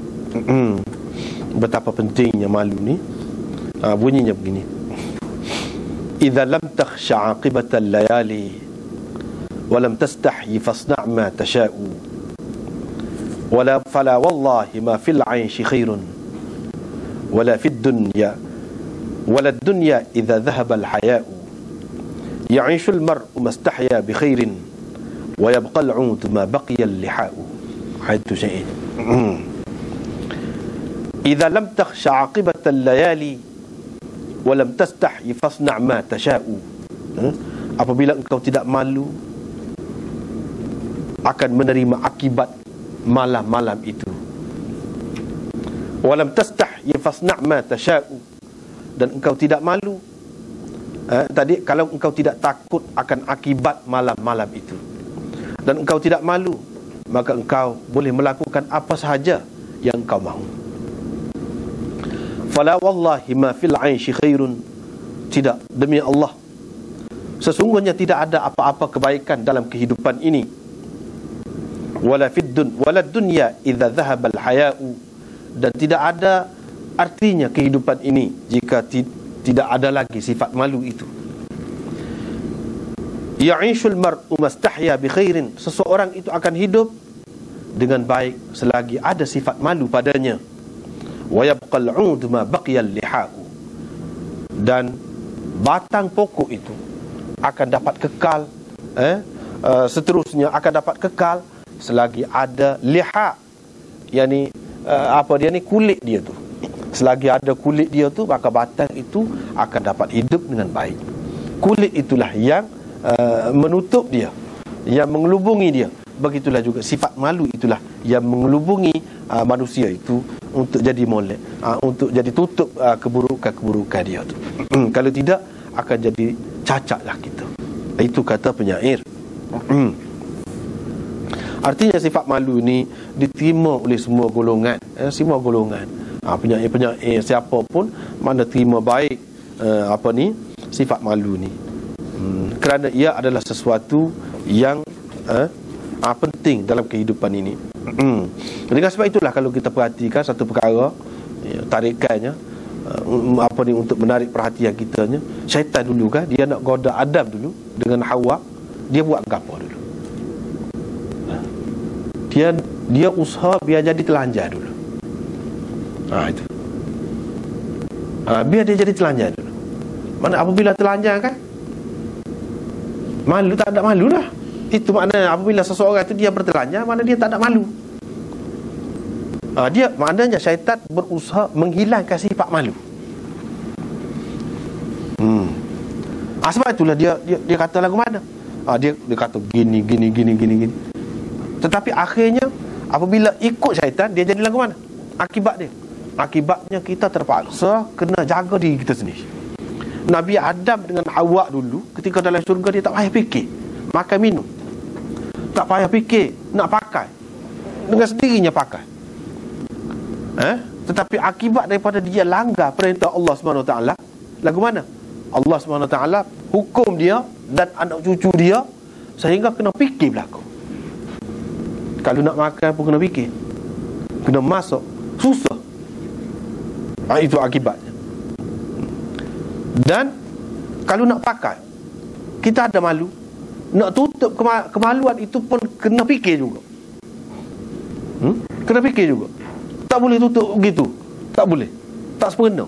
[SPEAKER 1] Betapa pentingnya malu ni. Bunyinya begini: idza lam takhsha 'aqibata al-layali wa lam tastahyi fasna' ma tasha'u wala fala wallahi ma fil 'ayshi khairun wala fid dunya wala ad-dunya idza dhahaba al-haya'u يعيش المرء ما استحيا بخير ويبقى العود ما بقي اللحاء. حيث شيء إذا لم تخش عاقبة الليالي ولم تستحي فاصنع ما تشاء. Apabila engkau tidak malu akan menerima akibat malam-malam itu, Walam tastahyi fasna' ma tasha'u, dan engkau tidak malu. Tadi kalau engkau tidak takut akan akibat malam-malam itu, dan engkau tidak malu, maka engkau boleh melakukan apa sahaja yang engkau mahu. Fala wallahi ma fil 'aishi khairun, tidak, demi Allah, sesungguhnya tidak ada apa-apa kebaikan dalam kehidupan ini. Wala dunya idza dhahaba al-haya'u, dan tidak ada artinya kehidupan ini jika tidak ada lagi sifat malu itu. Ya'ishul mar'u mastahya bi khairin, seseorang itu akan hidup dengan baik selagi ada sifat malu padanya. Wa yabqal 'ud ma baqiya al-liha'u, dan batang pokok itu akan dapat kekal, seterusnya akan dapat kekal selagi ada liha, yakni apa dia ni, kulit dia tu. Selagi ada kulit dia tu, maka batang itu akan dapat hidup dengan baik. Kulit itulah yang menutup dia, yang mengelubungi dia. Begitulah juga sifat malu itulah yang mengelubungi manusia itu untuk jadi molek, untuk jadi tutup keburukan-keburukan dia tu. Kalau tidak, akan jadi cacatlah kita. Itu kata penyair. Artinya sifat malu ni diterima oleh semua golongan, semua golongan. Penyair siapa pun mana terima baik sifat malu ni, kerana ia adalah sesuatu yang penting dalam kehidupan ini. Dengan sebab itulah kalau kita perhatikan satu perkara, tarikannya untuk menarik perhatian kitanya, syaitan dulu kan, dia nak goda Adam dulu dengan Hawa, dia buat apa dulu? Dia usaha biar jadi telanjang dulu. Itu. Biar dia jadi telanjang dulu. Mana apabila telanjang kan, malu tak ada malu dah. Itu maknanya apabila seseorang itu dia bertelanjang, mana dia tak ada malu. Dia maknanya syaitan berusaha menghilangkan sifat malu. Sebab itulah dia kata lagu mana? Dia kata gini. Tetapi akhirnya apabila ikut syaitan, dia jadi lagu mana? Akibatnya kita terpaksa kena jaga diri kita sendiri. Nabi Adam dengan Hawa dulu ketika dalam syurga, dia tak payah fikir makan minum, tak payah fikir nak pakai, dengan sendirinya pakai. Tetapi akibat daripada dia langgar perintah Allah SWT, lagu mana? Allah SWT hukum dia dan anak cucu dia, sehingga kena fikir berlaku. Kalau nak makan pun kena fikir, kena masak, susah. Itu akibatnya. Dan kalau nak pakai, kita ada malu, nak tutup kemaluan itu pun kena fikir juga. Kena fikir juga. Tak boleh tutup begitu, tak boleh, tak sepenuh.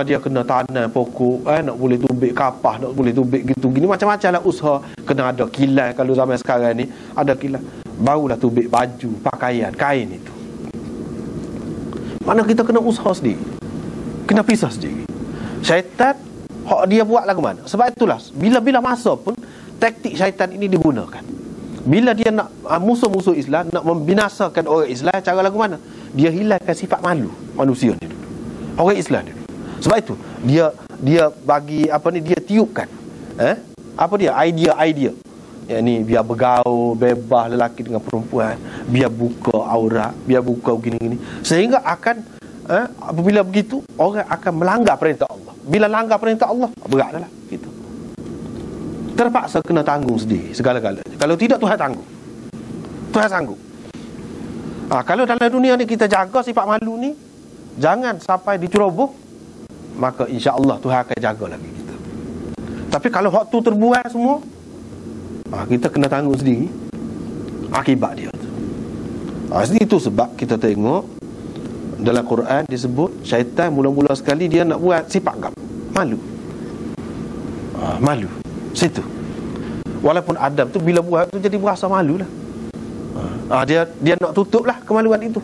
[SPEAKER 1] Dia kena tanam pokok, nak boleh tubik kapah, nak boleh tubik gitu gini, macam-macam lah usaha. Kena ada kilat, kalau zaman sekarang ni ada kilat, barulah tubik baju, pakaian, kain itu. Mana kita kena usaha sendiri, kena pisah sendiri. Syaitan dia buat lagu mana? Sebab itulah bila masa pun taktik syaitan ini digunakan. Bila dia nak musuh-musuh Islam, nak membinasakan orang Islam, cara lagu mana? Dia hilangkan sifat malu manusia ni dulu, orang Islam ni dulu. Sebab itu dia bagi dia tiupkan idea yang ni, biar bergaul bebas lelaki dengan perempuan, biar buka aurat, biar buka gini-gini, sehingga akan apabila begitu orang akan melanggar perintah Allah. Bila langgar perintah Allah, berat dah lah gitu. Terpaksa kena tanggung sendiri segala-galanya. Kalau tidak, Tuhan tanggung, Tuhan sanggup. Kalau dalam dunia ni kita jaga sifat malu ni, jangan sampai diceroboh, maka insya-Allah Tuhan akan jaga lagi kita. Tapi kalau waktu terbuai semua, kita kena tanggung sendiri akibat dia tu. Itu sebab kita tengok dalam Quran disebut syaitan mula-mula sekali dia nak buat sifat malu. Malu situ. Walaupun Adam tu bila buat tu jadi berasa malu lah. Dia nak tutup lah kemaluan itu.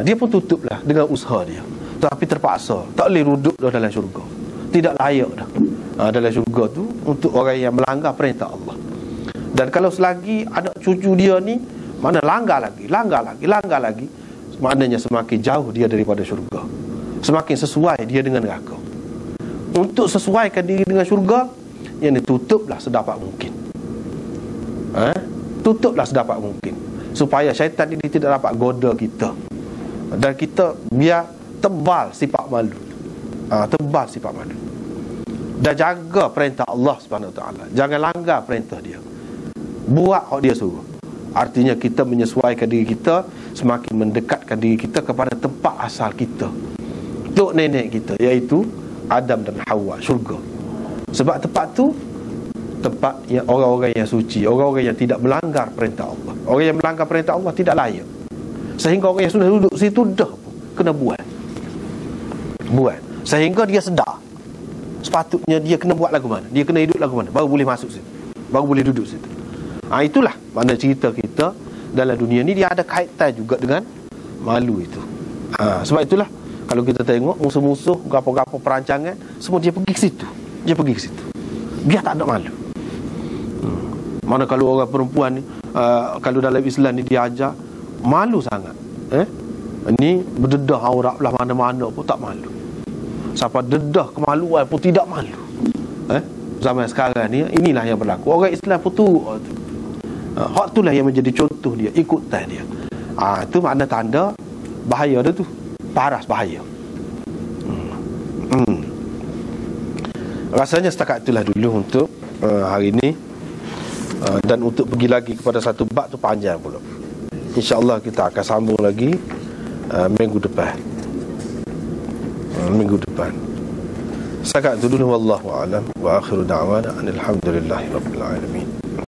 [SPEAKER 1] Dia pun tutup lah dengan usaha dia. Tapi terpaksa, tak boleh duduk dah dalam syurga. Tidak layak dah dalam syurga tu untuk orang yang melanggar perintah Allah. Dan kalau selagi anak cucu dia ni mana langgar lagi, maknanya semakin jauh dia daripada syurga, semakin sesuai dia dengan neraka. Untuk sesuaikan diri dengan syurga, yang ditutuplah sedapat mungkin. Tutuplah sedapat mungkin, supaya syaitan ini tidak dapat goda kita, dan kita biar tebal sifat malu. Tebal sifat malu, dan jaga perintah Allah Subhanahu Wa Taala. Jangan langgar perintah dia, buat hak dia suruh. Artinya kita menyesuaikan diri kita, semakin mendekatkan diri kita kepada tempat asal kita, tok nenek kita, iaitu Adam dan Hawa, syurga. Sebab tempat tu tempat yang orang-orang yang suci, orang-orang yang tidak melanggar perintah Allah. Orang yang melanggar perintah Allah tidak layak, sehingga orang yang sudah duduk situ dah pun kena buat, sehingga dia sedar sepatutnya dia kena buat lagu mana, dia kena hidup lagu mana, baru boleh masuk situ, baru boleh duduk situ. Itulah mana cerita kita dalam dunia ni, dia ada kaitan juga dengan malu itu. Sebab itulah kalau kita tengok musuh-musuh, gapo-gapo perancangan, semua dia pergi ke situ, biar tak ada malu. Mana kalau orang perempuan ni, kalau dalam Islam ni dia ajar malu sangat, ni berdedah aurat belah mana-mana pun tak malu. Siapa dedah kemaluan pun tidak malu. Zaman sekarang ni inilah yang berlaku. Orang Islam pun tu hak itulah yang menjadi contoh dia, ikutan dia. Itu makna tanda bahaya dia tu, paras bahaya. Rasanya setakat itulah dulu untuk hari ini. Dan untuk pergi lagi kepada satu bab tu panjang pula. InsyaAllah kita akan sambung lagi minggu depan. Setakat itu dulu, wallahu a'lam, wa akhiru da'wana alhamdulillahi rabbil alamin.